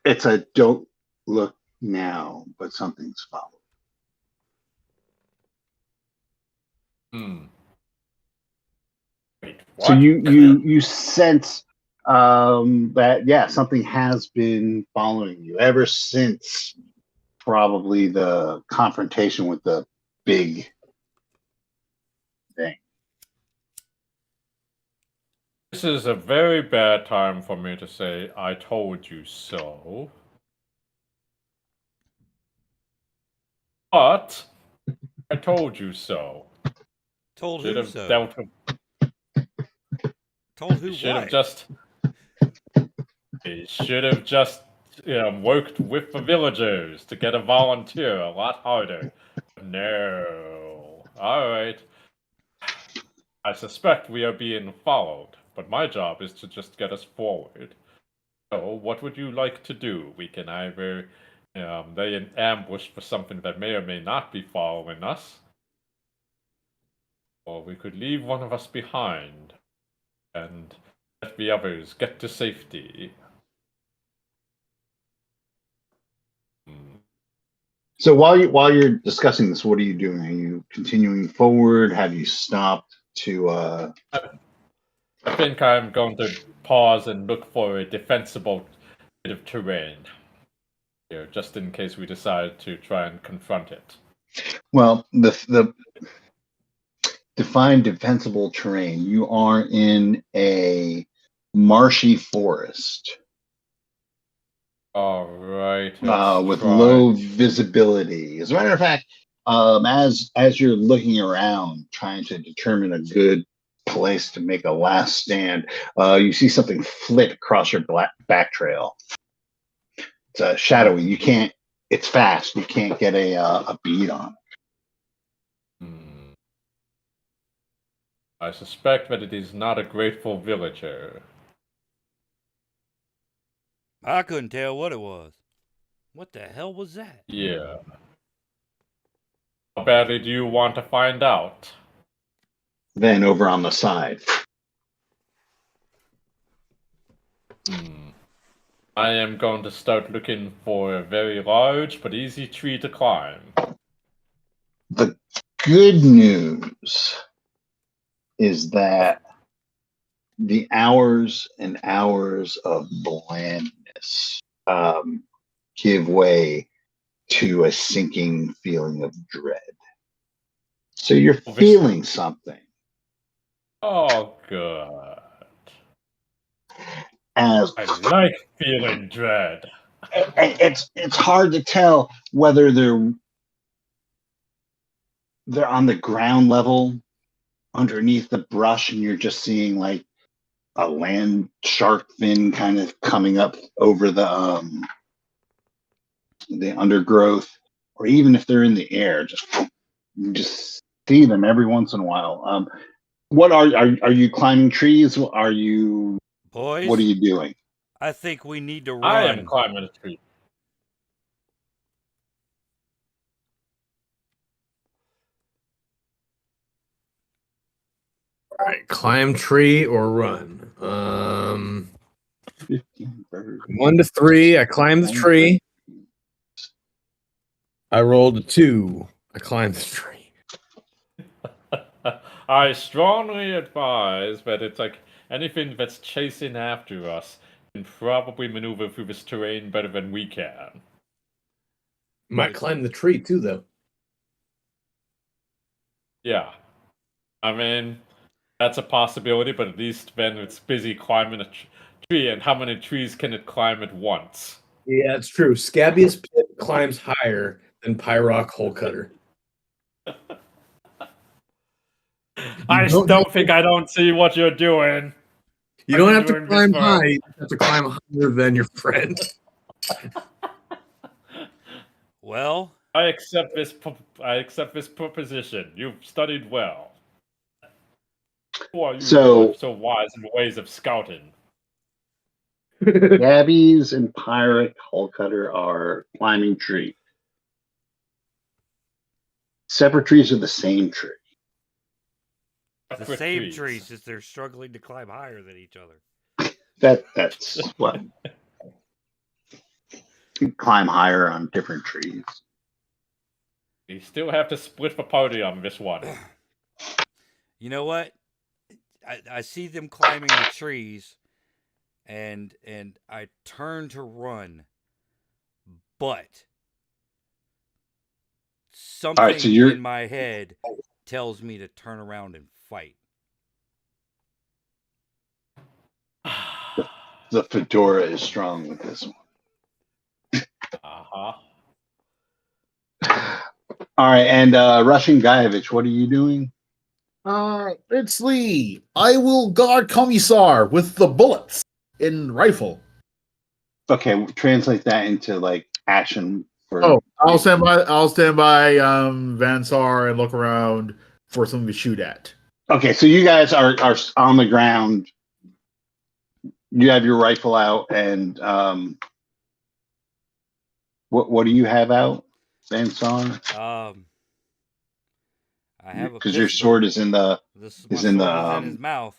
it's a don't look now, but something's following. Wait, what? So you sense that something has been following you ever since probably the confrontation with the big thing. This is a very bad time for me to say, I told you so. But I told you so. Told Should who have so? dealt with. Told who Should have what? just. He should have just worked with the villagers to get a volunteer a lot harder. No. All right. I suspect we are being followed, but my job is to just get us forward. So, what would you like to do? We can either lay an ambush for something that may or may not be following us, or we could leave one of us behind and let the others get to safety. So while you're discussing this, what are you doing? Are you continuing forward? Have you stopped to? I think I'm going to pause and look for a defensible bit of terrain here, just in case we decide to try and confront it. Well, the define defensible terrain. You are in a marshy forest. All right. With low visibility. As a matter of fact, as you're looking around trying to determine a good place to make a last stand, you see something flit across your back trail. It's shadowy. You can't. It's fast. You can't get a bead on it. I suspect that it is not a grateful villager. I couldn't tell what it was. What the hell was that? Yeah. How badly do you want to find out? Then over on the side, I am going to start looking for a very large but easy tree to climb. The good news is that the hours and hours of blandness give way to a sinking feeling of dread. So you're feeling something. Oh, good. As I like feeling dread. it's hard to tell whether they're on the ground level underneath the brush and you're just seeing like a land shark fin kind of coming up over the undergrowth, or even if they're in the air, you just see them every once in a while. What are you climbing trees? Are you Boys, what are you doing? I think we need to run. I am climbing a tree. All right, climb tree or run. 1 to 3. I climbed the tree. I rolled a 2. I climbed the tree. I strongly advise that it's like anything that's chasing after us can probably maneuver through this terrain better than we can. Might climb the tree too, though. Yeah. I mean, that's a possibility, but at least then it's busy climbing a tree, and how many trees can it climb at once? Yeah, it's true. Scabious Pit climbs higher than Pyrock Hole Cutter. I don't think I don't see what you're doing. You don't have to climb high. You have to climb higher than your friend. Well, I accept this proposition. You've studied well. Who are you So wise in the ways of scouting? Gabby's and Pirate Hullcutter are climbing tree. Separate trees are the same tree. the same trees, as they're struggling to climb higher than each other. That's what you climb higher on different trees. You still have to split the party on this one. You know what? I see them climbing the trees, and I turn to run, but something in my head tells me to turn around and fight. The fedora is strong with this one. Uh-huh. All right, and Russian Guyevich, what are you doing? It's Lee. I will guard Commissar with the bullets in rifle. Okay, translate that into like action. I'll stand by Vansar and look around for something to shoot at. Okay, so you guys are on the ground. You have your rifle out, and what do you have out, Vansar? I have because your sword is in the is in his mouth.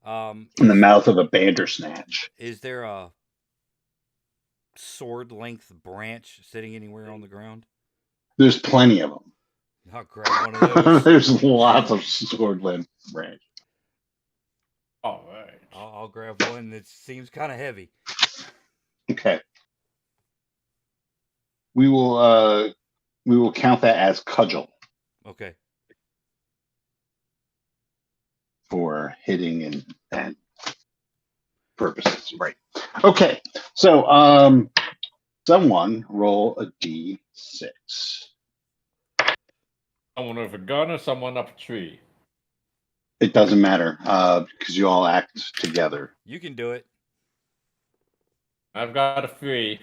In the mouth of a bandersnatch. Is there a sword length branch sitting anywhere on the ground? There's plenty of them. I'll grab one of those. There's lots of sword length branch. All right. I'll grab one that seems kind of heavy. Okay. We will count that as cudgel. Okay. For hitting and purposes, right? Okay, so someone roll a d6. Someone with a gun or someone up a tree? It doesn't matter because you all act together. You can do it. I've got a 3.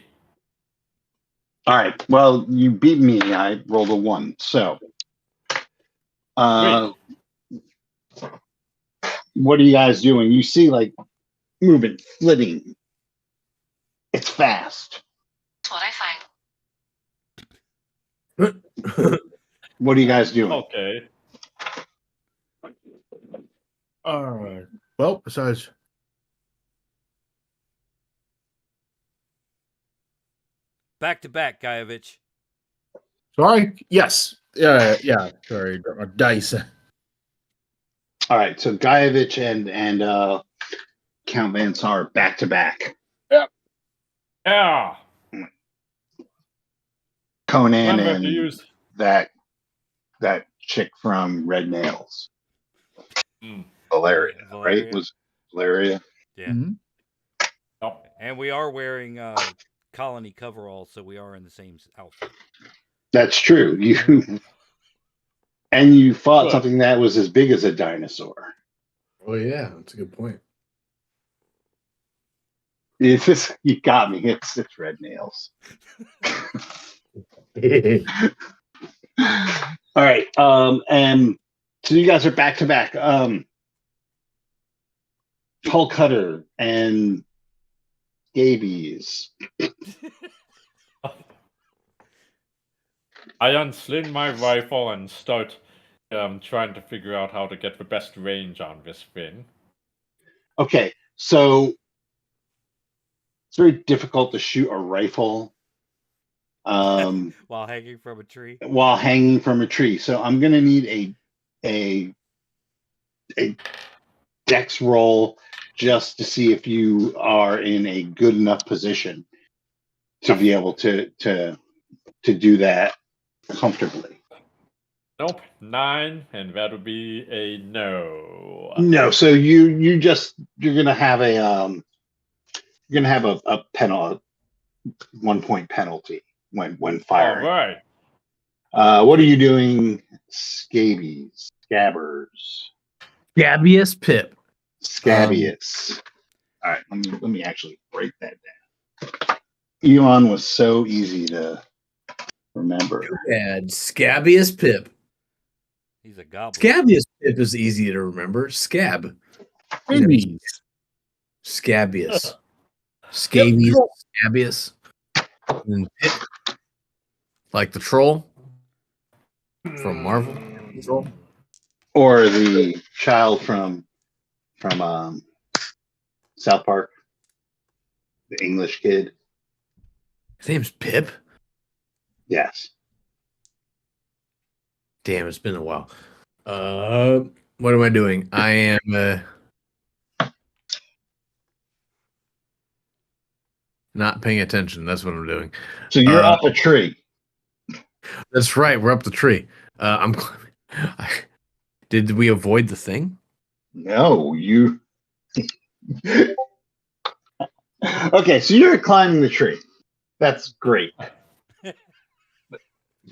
All right. Well, you beat me. I rolled a 1. So, what are you guys doing? You see, like, moving, flitting. It's fast. That's what I find. What are you guys doing? Okay. All right. Well, besides, Back to back, Guyevich. Sorry? Yes. Yeah. Sorry, got my dice. All right, so Guyevich and Count Van Sar back to back. Yeah. Conan Remember and to use. that chick from Red Nails, Mm. Valeria, right? Valeria. Was Valeria? Yeah. Mhm. Oh, And we are wearing colony coveralls, so we are in the same outfit. That's true. You fought Good. something that was as big as a dinosaur. Oh yeah, that's a good point. It's just, you got me. It's Red Nails. All right. And so you guys are back to back. Hulk Cutter and Scabies. I unsling my rifle and start trying to figure out how to get the best range on this thing. Okay, so it's very difficult to shoot a rifle While hanging from a tree. while hanging from a tree. So I'm going to need a dex roll just to see if you are in a good enough position to be able to do that comfortably. Nope, 9, and that would be a no. No, so you're gonna have a penalty, 1 point penalty when All firing. right. What are you doing, Scabies? Scabbers. Scabious Pip. Scabious. All right, let me actually break that down. Elon was so easy to remember. And Scabious Pip. He's a goblin. Scabious Pip is easy to remember. Scab. Babies. Scabious. Scabies. Yep. Scabious. And Pip. Like the troll from Marvel. Troll. Or the child from South Park, the English kid. His name's Pip. Yes. Damn, it's been a while. What am I doing? I am not paying attention. That's what I'm doing. So you're up a tree. That's right. We're up the tree. I'm climbing. Did we avoid the thing? No, you. Okay, so you're climbing the tree. That's great.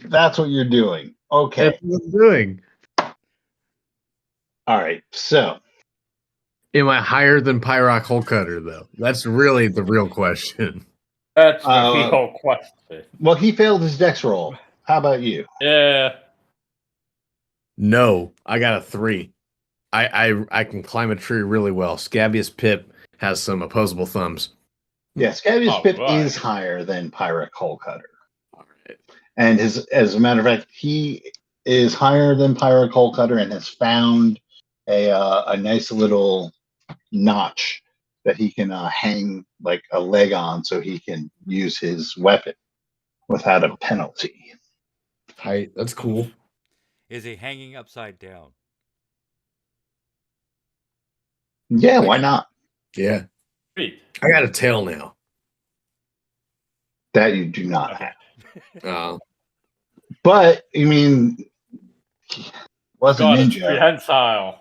That's what you're doing. Okay. That's what I'm doing. All right. So Am I higher than Pyrock Hole Cutter, though? That's really the real question. That's the real question. well, he failed his dex roll. How about you? Yeah. No, I got a 3. I can climb a tree really well. Scabious Pip has some opposable thumbs. Yeah, Scabious All Pip right. is higher than Pyrrhic Hole Cutter. All right. And as a matter of fact, he is higher than Pyrrhic Hole Cutter and has found a nice little notch that he can hang like a leg on so he can use his weapon without a penalty. Height. That's cool. Is he hanging upside down? Yeah, why not? Yeah. Sweet. I got a tail now. That you do not Okay. have. But, I mean, he was a God, it's ninja. prehensile.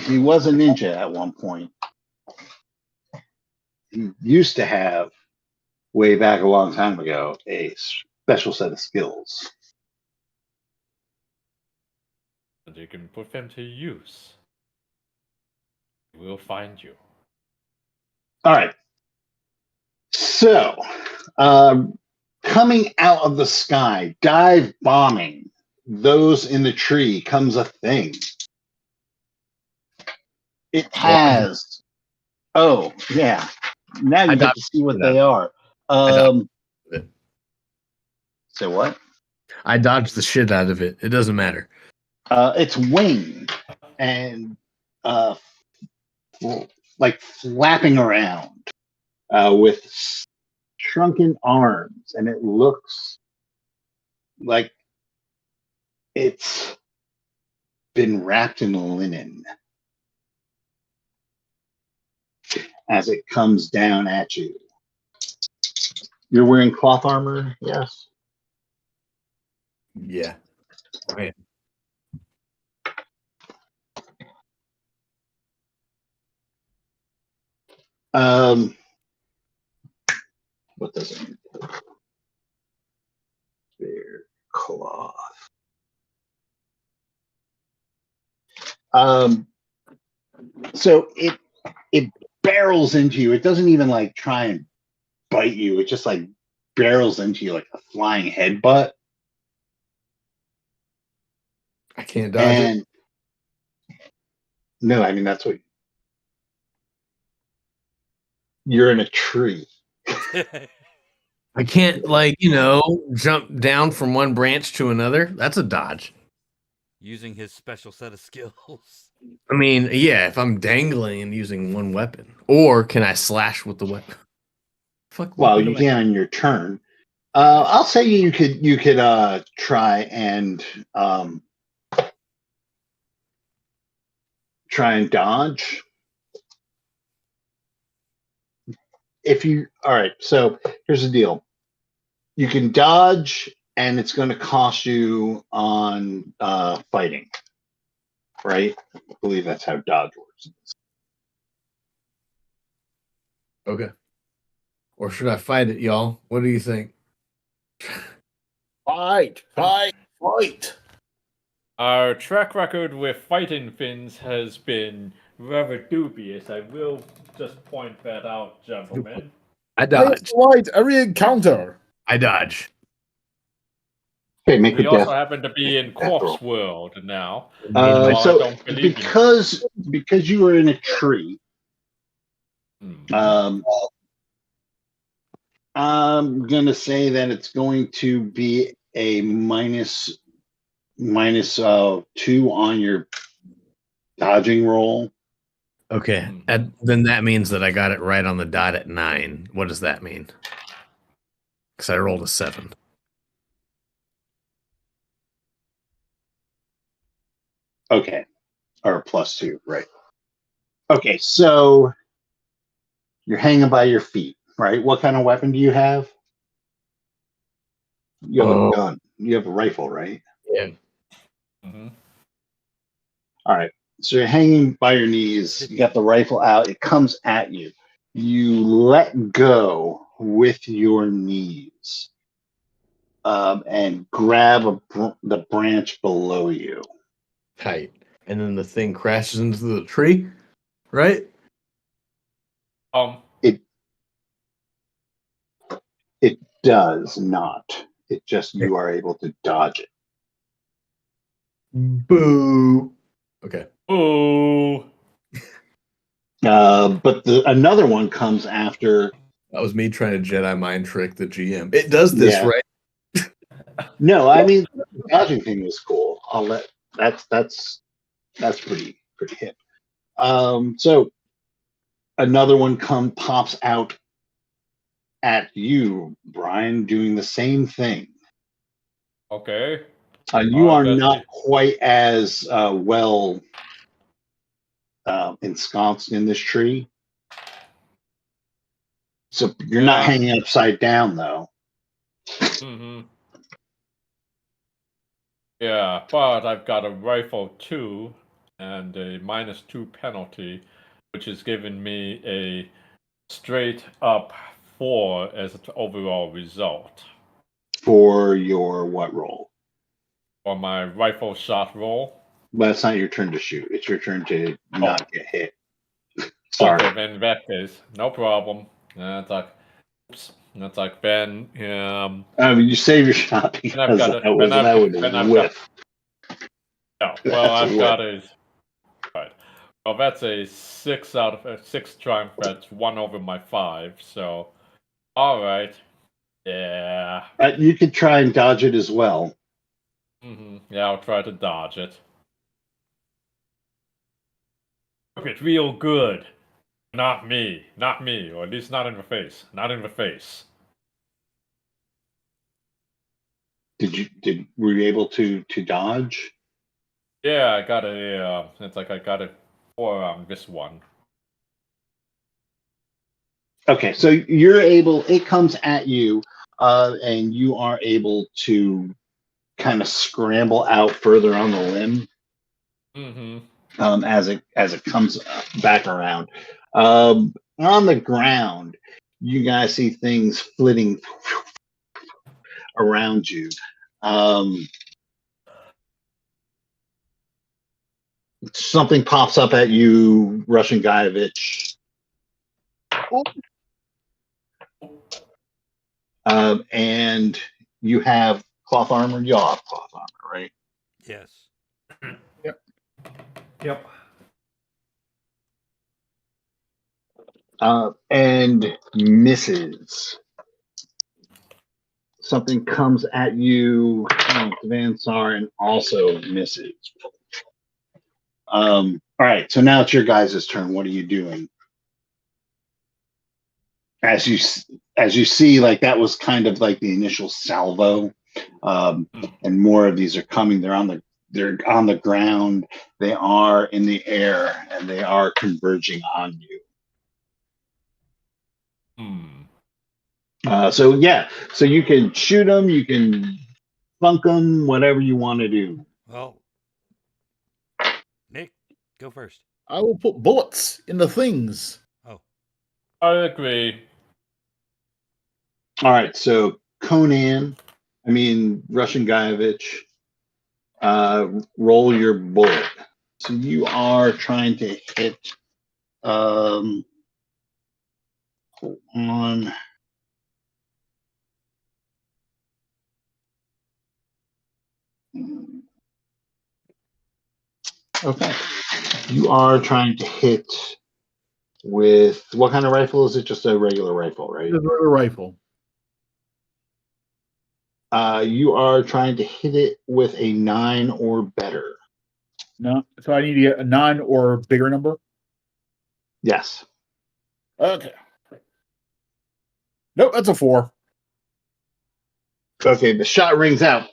He was a ninja at one point. He used to have, way back a long time ago, a special set of skills. And you can put them to use. We'll find you. All right. So, coming out of the sky, dive bombing those in the tree comes a thing. It has. Oh, yeah. Now you get to see what they are. So what? I dodged the shit out of it. It doesn't matter. It's winged and like flapping around with shrunken arms, and it looks like it's been wrapped in linen as it comes down at you. You're wearing cloth armor, yes? Yeah. Right. What does it mean? Bear cloth. So it barrels into you. It doesn't even like try and bite you. It just like barrels into you like a flying headbutt. I can't dodge it. And no, I mean that's what you're in a tree. I can't jump down from one branch to another. That's a dodge. Using his special set of skills. I mean, yeah, if I'm dangling and using one weapon. Or can I slash with the weapon? Fuck. Well, weapon you do I- can on your turn. I'll say you could try and dodge. All right, so here's the deal. You can dodge, and it's going to cost you on fighting, right? I believe that's how dodge works. Okay. Or should I fight it, y'all? What do you think? Fight! Our track record with fighting things has been rather dubious. I will just point that out, gentlemen. I Play us dodge. right every encounter. I dodge. Okay, make We a also death. happen to be in Corpse World now. Uh, I So don't believe you. because you were in a tree, Hmm. I'm gonna say that it's going to be a minus 2 on your dodging roll. Okay. Then that means that I got it right on the dot at 9. What does that mean? Because I rolled a 7. Okay, or +2, right? Okay, so you're hanging by your feet, right? What kind of weapon do you have? You have a gun. You have a rifle, right? Yeah. Mhm. All right. So you're hanging by your knees. You got the rifle out. It comes at you. You let go with your knees and grab the branch below you. Tight. And then the thing crashes into the tree, right? It does not. It just you are able to dodge it. Boo. Okay. Ooh. But another one comes after. That was me trying to Jedi mind trick the GM. It does this, Yeah. right? No, I mean the dodging thing was cool. That's pretty hip. So another one pops out at you, Brian, doing the same thing. Okay. You are that's not it. quite as well ensconced in this tree. So you're not Yeah. hanging upside down, though. Mm-hmm. Yeah, but I've got a rifle too, and a -2 penalty, which has given me a straight up 4 as an overall result For your what roll? for my rifle shot roll. But it's not your turn to shoot. It's your turn to not get hit. Sorry. Okay, then in that case, no problem. That's like, oops. That's like then. You save your shot because that would whiff. No, well, That's a I've got a. Right. Well, that's a 6 out of 6 triumph. That's 1 over my 5. So, all right. Yeah. You could try and dodge it as well. Yeah, I'll try to dodge it. Look, it's real good. Not me. Not me. Or at least not in the face. Not in the face. Were you able to dodge? Yeah, I got a. It's like I got it for this one. Okay, so you're able. It comes at you, and you are able to kind of scramble out further on the limb as it comes back around. On the ground, you guys see things flitting around you. Something pops up at you, Russian Guyevich. And you have cloth armor. You all have cloth armor, right? Yes. Yep. And misses. Something comes at you, Van Sar, and also misses. All right, so now it's your guys' turn. What are you doing? As you see, like that was kind of like the initial salvo, and more of these are coming. They're on the ground. They are in the air, and they are converging on you. So you can shoot them, you can funk them, whatever you want to do. Well, Nick, go first. I will put bullets in the things. Oh, I agree. All right, so Russian Guyevich, roll your bullet. So you are trying to hit hold on. Okay. You are trying to hit with what kind of rifle is it? Just a regular rifle, right? It's a regular rifle. You are trying to hit it with a 9 or better. No, so I need to get a 9 or bigger number. Yes. Okay. Nope, that's a 4. Okay, the shot rings out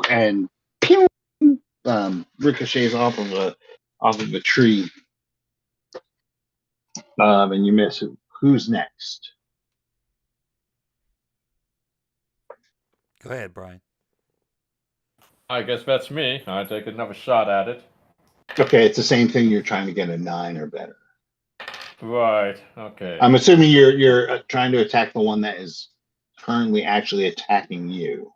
and pew, ricochets off of a tree. And you miss. Who's next? go ahead, Brian. I guess that's me. I take another shot at it. Okay, it's the same thing. You're trying to get a 9 or better. Right. Okay. I'm assuming you're trying to attack the one that is currently actually attacking you.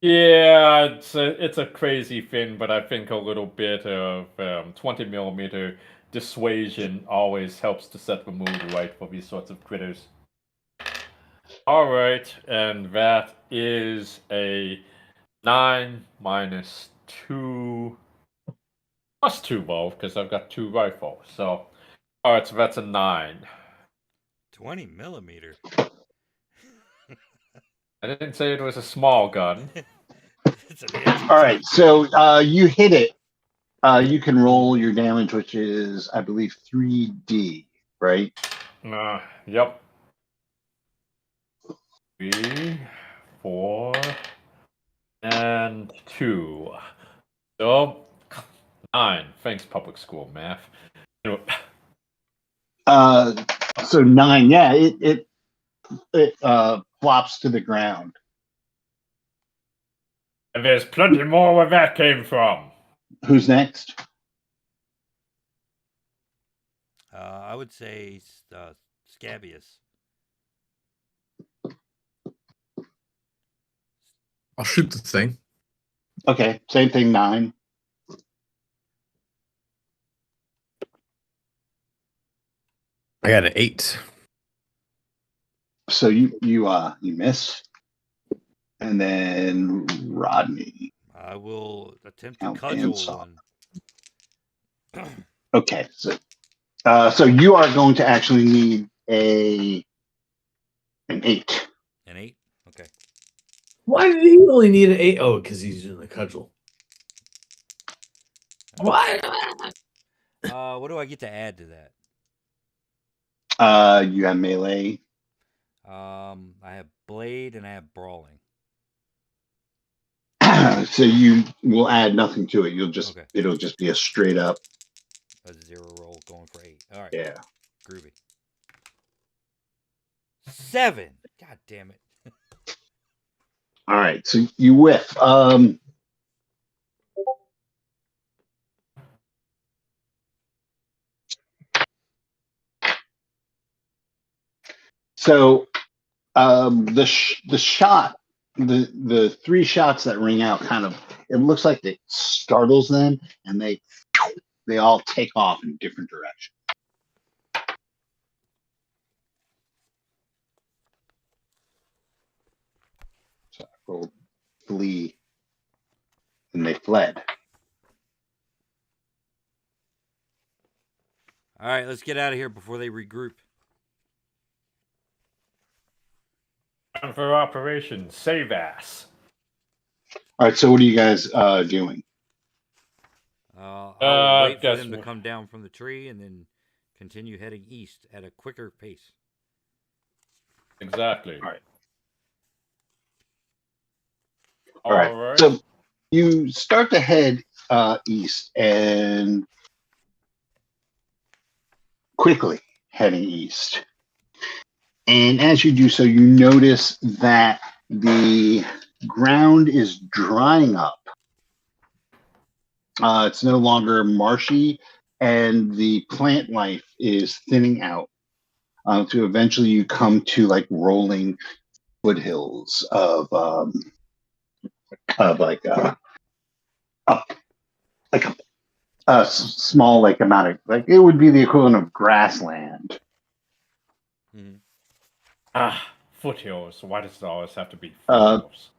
Yeah, it's a crazy thing, but I think a little bit of 20 millimeter dissuasion always helps to set the mood right for these sorts of critters. All right, and that is a 9 minus 2 plus 2 both because I've got 2 rifles. So, all right, so that's a 9. 20 millimeter. I didn't say it was a small gun. It's an antique. All right, so you hit it. You can roll your damage, which is, I believe, 3D, right? Yep. 3, 4, and 2. So 9. Thanks, public school math. So 9, yeah, it flops to the ground. And there's plenty more where that came from. Who's next? I would say Scabious. I'll shoot the thing. Okay, same thing, 9. I got an 8. So you miss, and then Rodney. I will attempt to Now, cudgel bandsaw. one. Okay, so you are going to actually need an 8. An 8? Okay. Why did he only need an 8? Oh, because he's using the cudgel. Why? What do I get to add to that? You have melee. I have blade and I have brawling. So you will add nothing to it. Okay. It'll just be a straight up. A 0 roll going for 8. All right. Yeah. Groovy. 7. God damn it. All right. So you whiff. So the shot, the 3 shots that ring out, kind of, it looks like it startles them, and they all take off in different directions. So I rolled flee, and they fled. All right, let's get out of here before they regroup. Time for Operation Save Ass. All right. So what are you guys doing? I'll wait for guess them to we'll- come down from the tree and then continue heading east at a quicker pace. Exactly. All right. All right. So you start to head east, and quickly heading east. And as you do so, you notice that the ground is drying up. It's no longer marshy, and the plant life is thinning out. To eventually you come to like rolling foothills of like a small like amount of, like, it would be the equivalent of grassland. Foothills. Why does it always have to be Uh, foothills?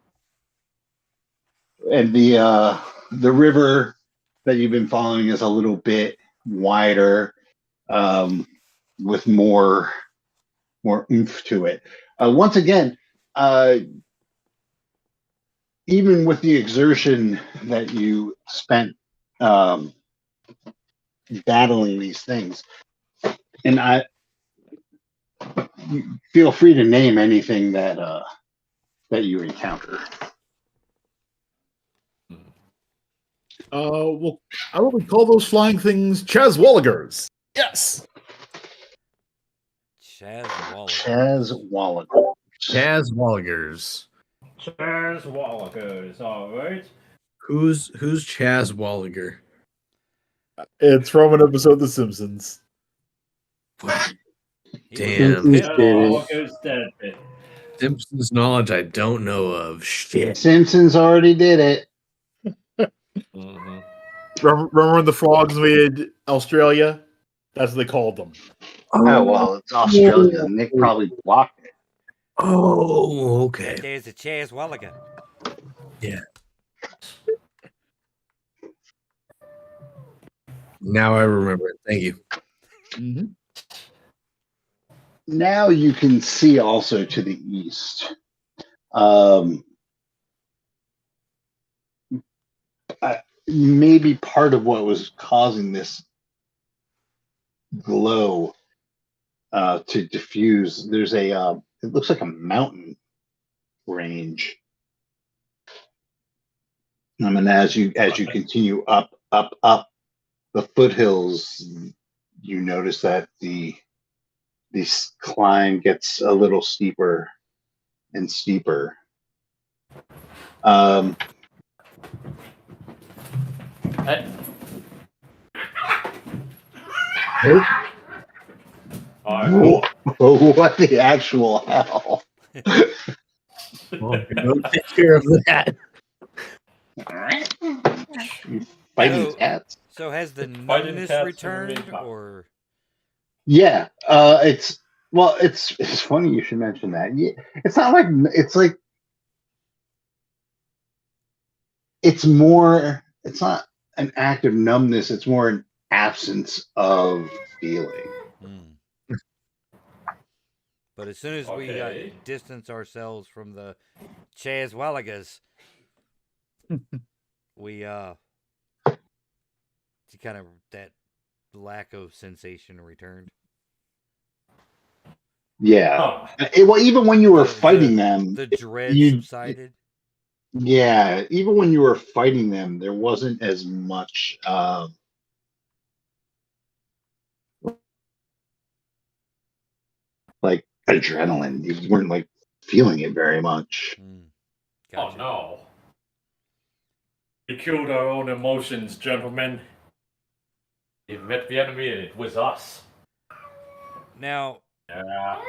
And the river that you've been following is a little bit wider, with more oomph to it. Once again, even with the exertion that you spent battling these things, and feel free to name anything that you encounter. Well, I would call those flying things Chaswalligers. Yes. Chaswalliger. Chaswalligers. Chaswalligers, all right. Who's Chaswalliger? It's from an episode of The Simpsons. Damn. Chaswalligers dead. Simpsons knowledge I don't know of. Shit. Simpsons already did it. Mm-hmm. Remember when the frogs made Australia? That's what they called them. Oh, well, it's Australia. Nick probably blocked it. Oh, okay. There's a Chaswalliger. Yeah. Now I remember it. Thank you. Mm-hmm. Now you can see also to the east. Maybe part of what was causing this glow to diffuse. There's it looks like a mountain range. And as you continue up the foothills, you notice that this climb gets a little steeper and steeper. What the actual hell? Well, go take care of that. You fighting So- cats? So has the Fighting nuttiness cats returned, and or Yeah, it's funny you should mention that. Yeah, it's not like it's more. It's not an act of numbness. It's more an absence of feeling. But as soon as we Okay. distance ourselves from the Chaswalligers, we kind of that lack of sensation returned. Yeah. Oh, Well, even when you were The- fighting them, The dread you- subsided. Yeah, even when you were fighting them, there wasn't as much like adrenaline. You weren't like feeling it very much. Gotcha. Oh no. We killed our own emotions, gentlemen. We met the enemy and it was us. Now, Yeah.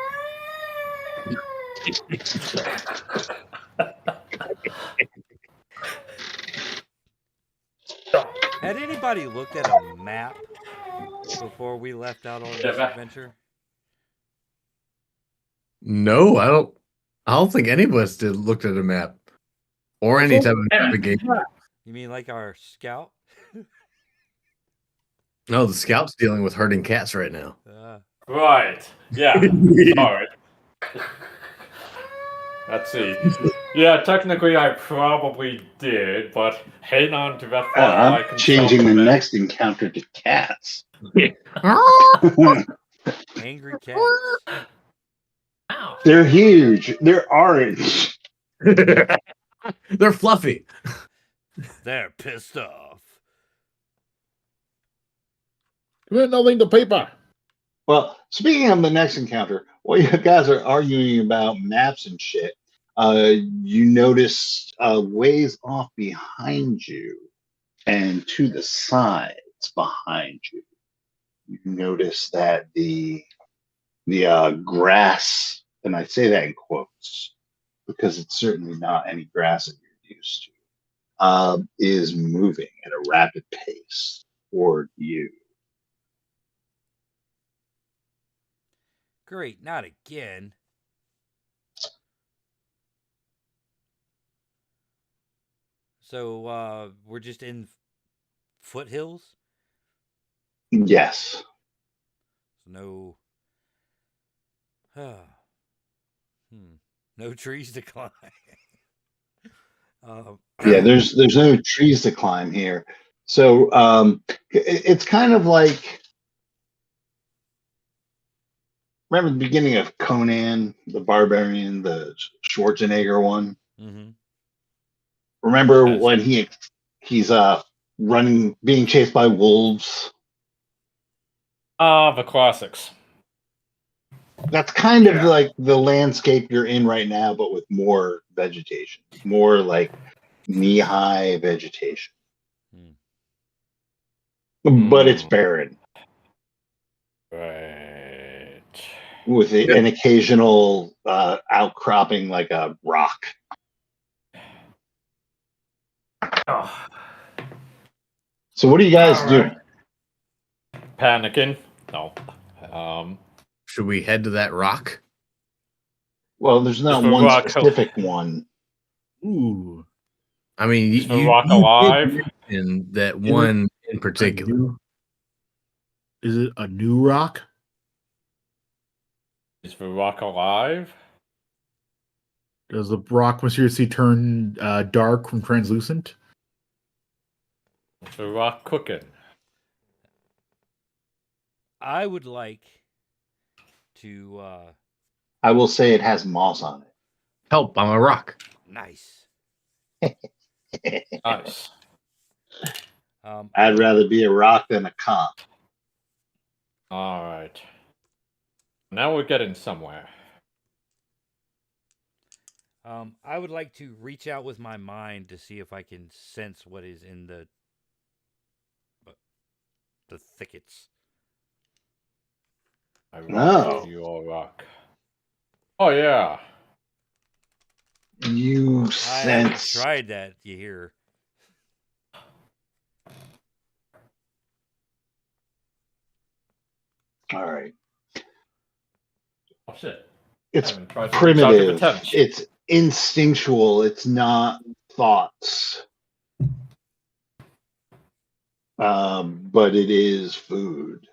had anybody looked at a map before we left out on this adventure? No, I don't think any of us did looked at a map or any type of navigation. You mean like our scout? No, the scout's dealing with herding cats right now. Right. Yeah. Sorry. Let's see. Yeah, technically I probably did, but hang on to that thought while I I'm can changing the next encounter to cats. Angry cats. They're huge. They're orange. They're fluffy. They're pissed off. Commit nothing to paper. Well, speaking of the next encounter, while you guys are arguing about maps and shit, you notice ways off behind you and to the sides behind you. You notice that the grass, and I say that in quotes because it's certainly not any grass that you're used to, is moving at a rapid pace toward you. Great, not again. So we're just in foothills? Yes. No. No trees to climb. Yeah, there's no trees to climb here. So it's kind of like, remember the beginning of Conan the Barbarian, the Schwarzenegger one? Mm-hmm. Remember when he's running, being chased by wolves? The classics. That's kind of like the landscape you're in right now, but with more vegetation, more like knee-high vegetation. But it's barren. Right. With an occasional outcropping like a rock. Oh. So what are you guys doing? Panicking? No. Should we head to that rock? Well, there's not one specific one. Ooh. I mean, is the rock alive? In that one in particular. Is it a new rock? Is the rock alive? Does the rock mysteriously turn dark from translucent? Is the rock cooking? I would like to... I will say it has moss on it. Help, I'm a rock. Nice. Nice. I'd rather be a rock than a cop. All right. Now we're getting somewhere. I would like to reach out with my mind to see if I can sense what is in the thickets. I rock to your rock. Oh yeah. You I haven't sense. tried that, you hear. All right. Oh shit. It's primitive. It's instinctual. It's not thoughts. But it is food.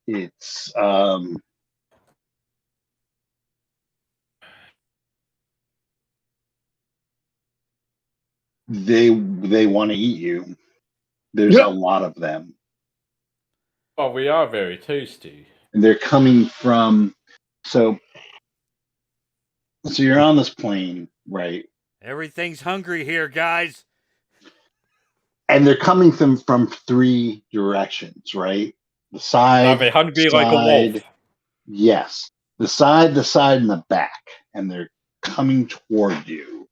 It's they want to eat you. There's a lot of them. Oh, we are very tasty. And they're coming from, so So you're on this plane, right? Everything's hungry here, guys. And they're coming from three directions, right? The Are side, they hungry like a wolf? yes. The side, and the back. And they're coming toward you.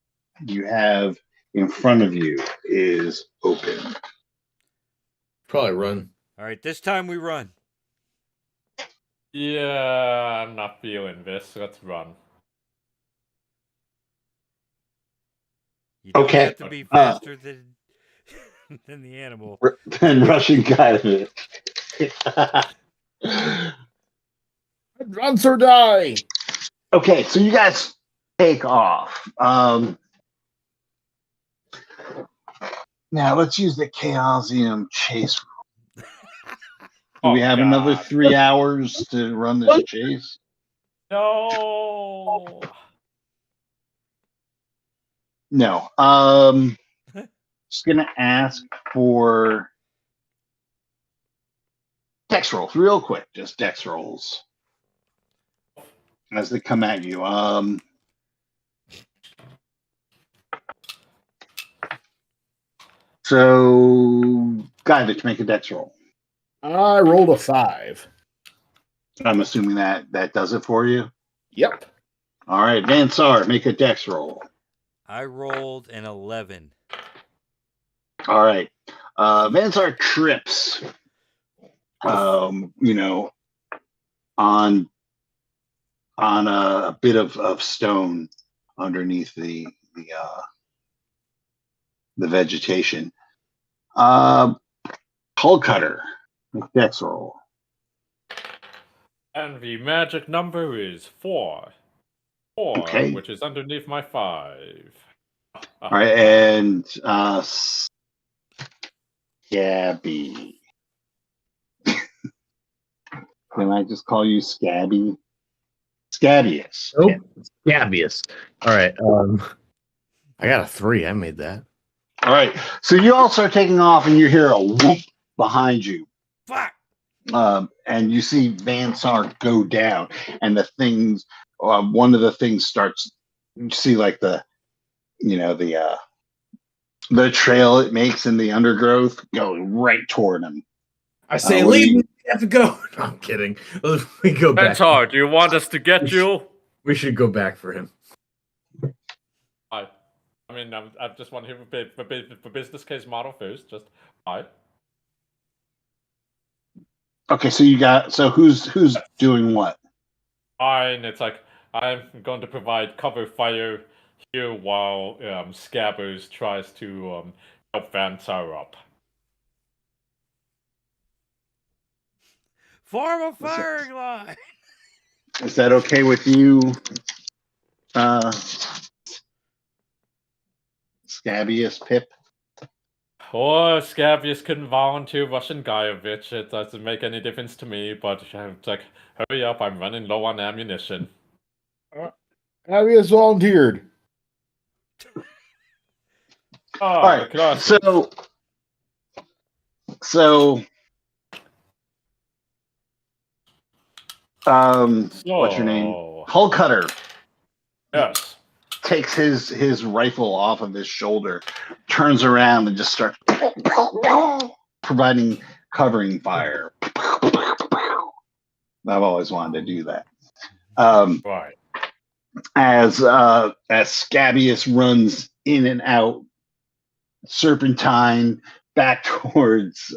You have in front of you is open. Probably run. All right, this time we run. Yeah, I'm not feeling this. Let's run. You don't Okay, have to be faster than than the animal. And Russian guy of it. Advance or die. Okay, so you guys take off. Now let's use the Chaosium chase. Do we have another 3 hours to run this chase? No. No. Just gonna ask for dex rolls, real quick. Just dex rolls as they come at you. So, Guyvich, make a dex roll. I rolled a 5. I'm assuming that does it for you. Yep. All right, Vansar, make a dex roll. I rolled an 11. All right, Vansar trips. On a bit of stone underneath the vegetation. Hull cutter, make dex roll. And the magic number is 4. 4, Okay. which is underneath my 5. All right, and Scabby. Can I just call you Scabby? Scabious. Nope. Scabious. All right. I got a 3. I made that. All right. So you all start taking off, and you hear a whoop behind you. Fuck! And you see Vansar go down, and the things, one of the things starts. You see, like the trail it makes in the undergrowth going right toward him. I say, leave. We have to go. No, I'm kidding. We go back. Mentor, do you want us to get you? We should go back for him. I mean, I just want to hear the business case model first. Just hi. Okay, so who's doing what? Fine. It's like I'm going to provide cover fire here while Scabbers tries to help Vansar up. Form a firing line! Is that okay with you, Scabious Pip? Or Scabious couldn't volunteer Russian Guyovich. It doesn't make any difference to me, but it's like, hurry up, I'm running low on ammunition. Avius volunteered. Oh, All right, so what's your name? Hull Cutter. Yes. Takes his rifle off of his shoulder, turns around, and just starts providing covering fire. I've always wanted to do that. Right. As Scabious runs in and out, serpentine back towards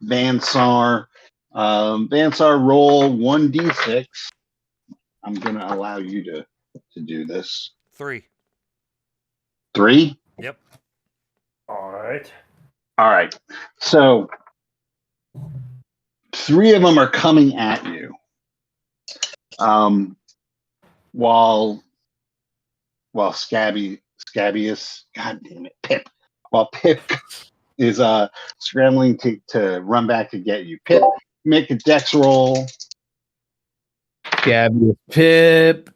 Vansar. Vansar, roll 1d6. I'm gonna allow you to do this. 3. 3? Yep. All right. So 3 of them are coming at you. While Scabious, god damn it, Pip. While Pip is scrambling to run back to get you. Pip, make a dex roll. Scabious Pip.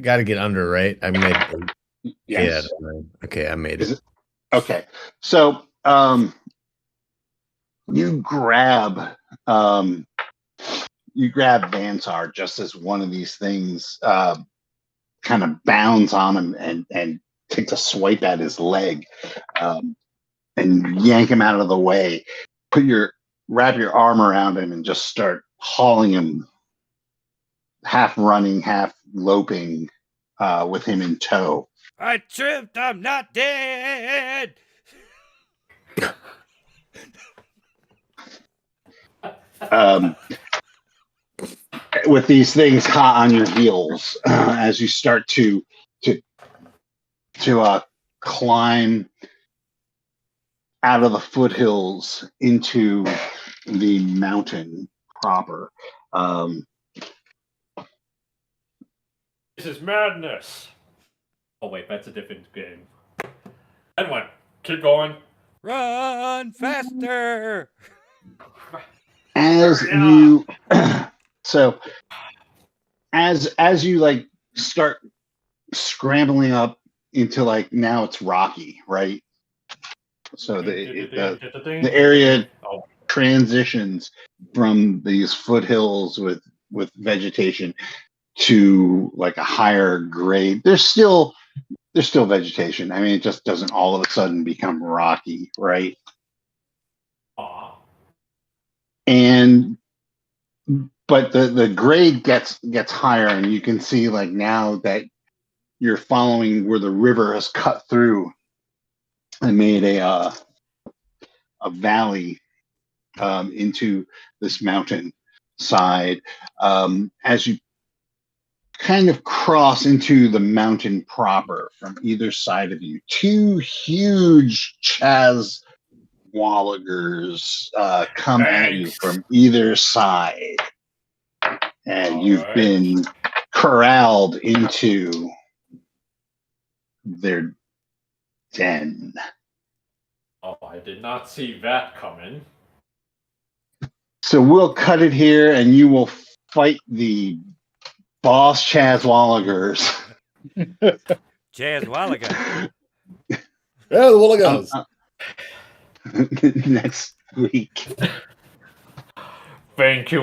Got to get under, right? I made it. Yes. Yeah. Okay, I made it. Okay. So you grab you grab Vansar just as one of these things kind of bounds on him and takes a swipe at his leg, and yank him out of the way. Wrap your arm around him and just start hauling him, half running, half loping, with him in tow. I tripped. I'm not dead. With these things hot on your heels, as you start to climb out of the foothills into the mountain proper. This is madness. Oh wait, that's a different game. Anyway, keep going. Run faster. As you so as you like start scrambling up into like, now it's rocky, right? So the area transitions from these foothills with vegetation to like a higher grade. There's still vegetation. I mean, it just doesn't all of a sudden become rocky, right? But the grade gets higher, and you can see like now that you're following where the river has cut through and made a valley into this mountain side. As you kind of cross into the mountain proper from either side of you, two huge Chaz Wallagers come at you from either side, and you've been corralled into their den. Oh, I did not see that coming. So we'll cut it here, and you will fight the boss Chaz Wallagers. Chaz Wallaga. Yeah, the Wallagas. Next week. Thank you,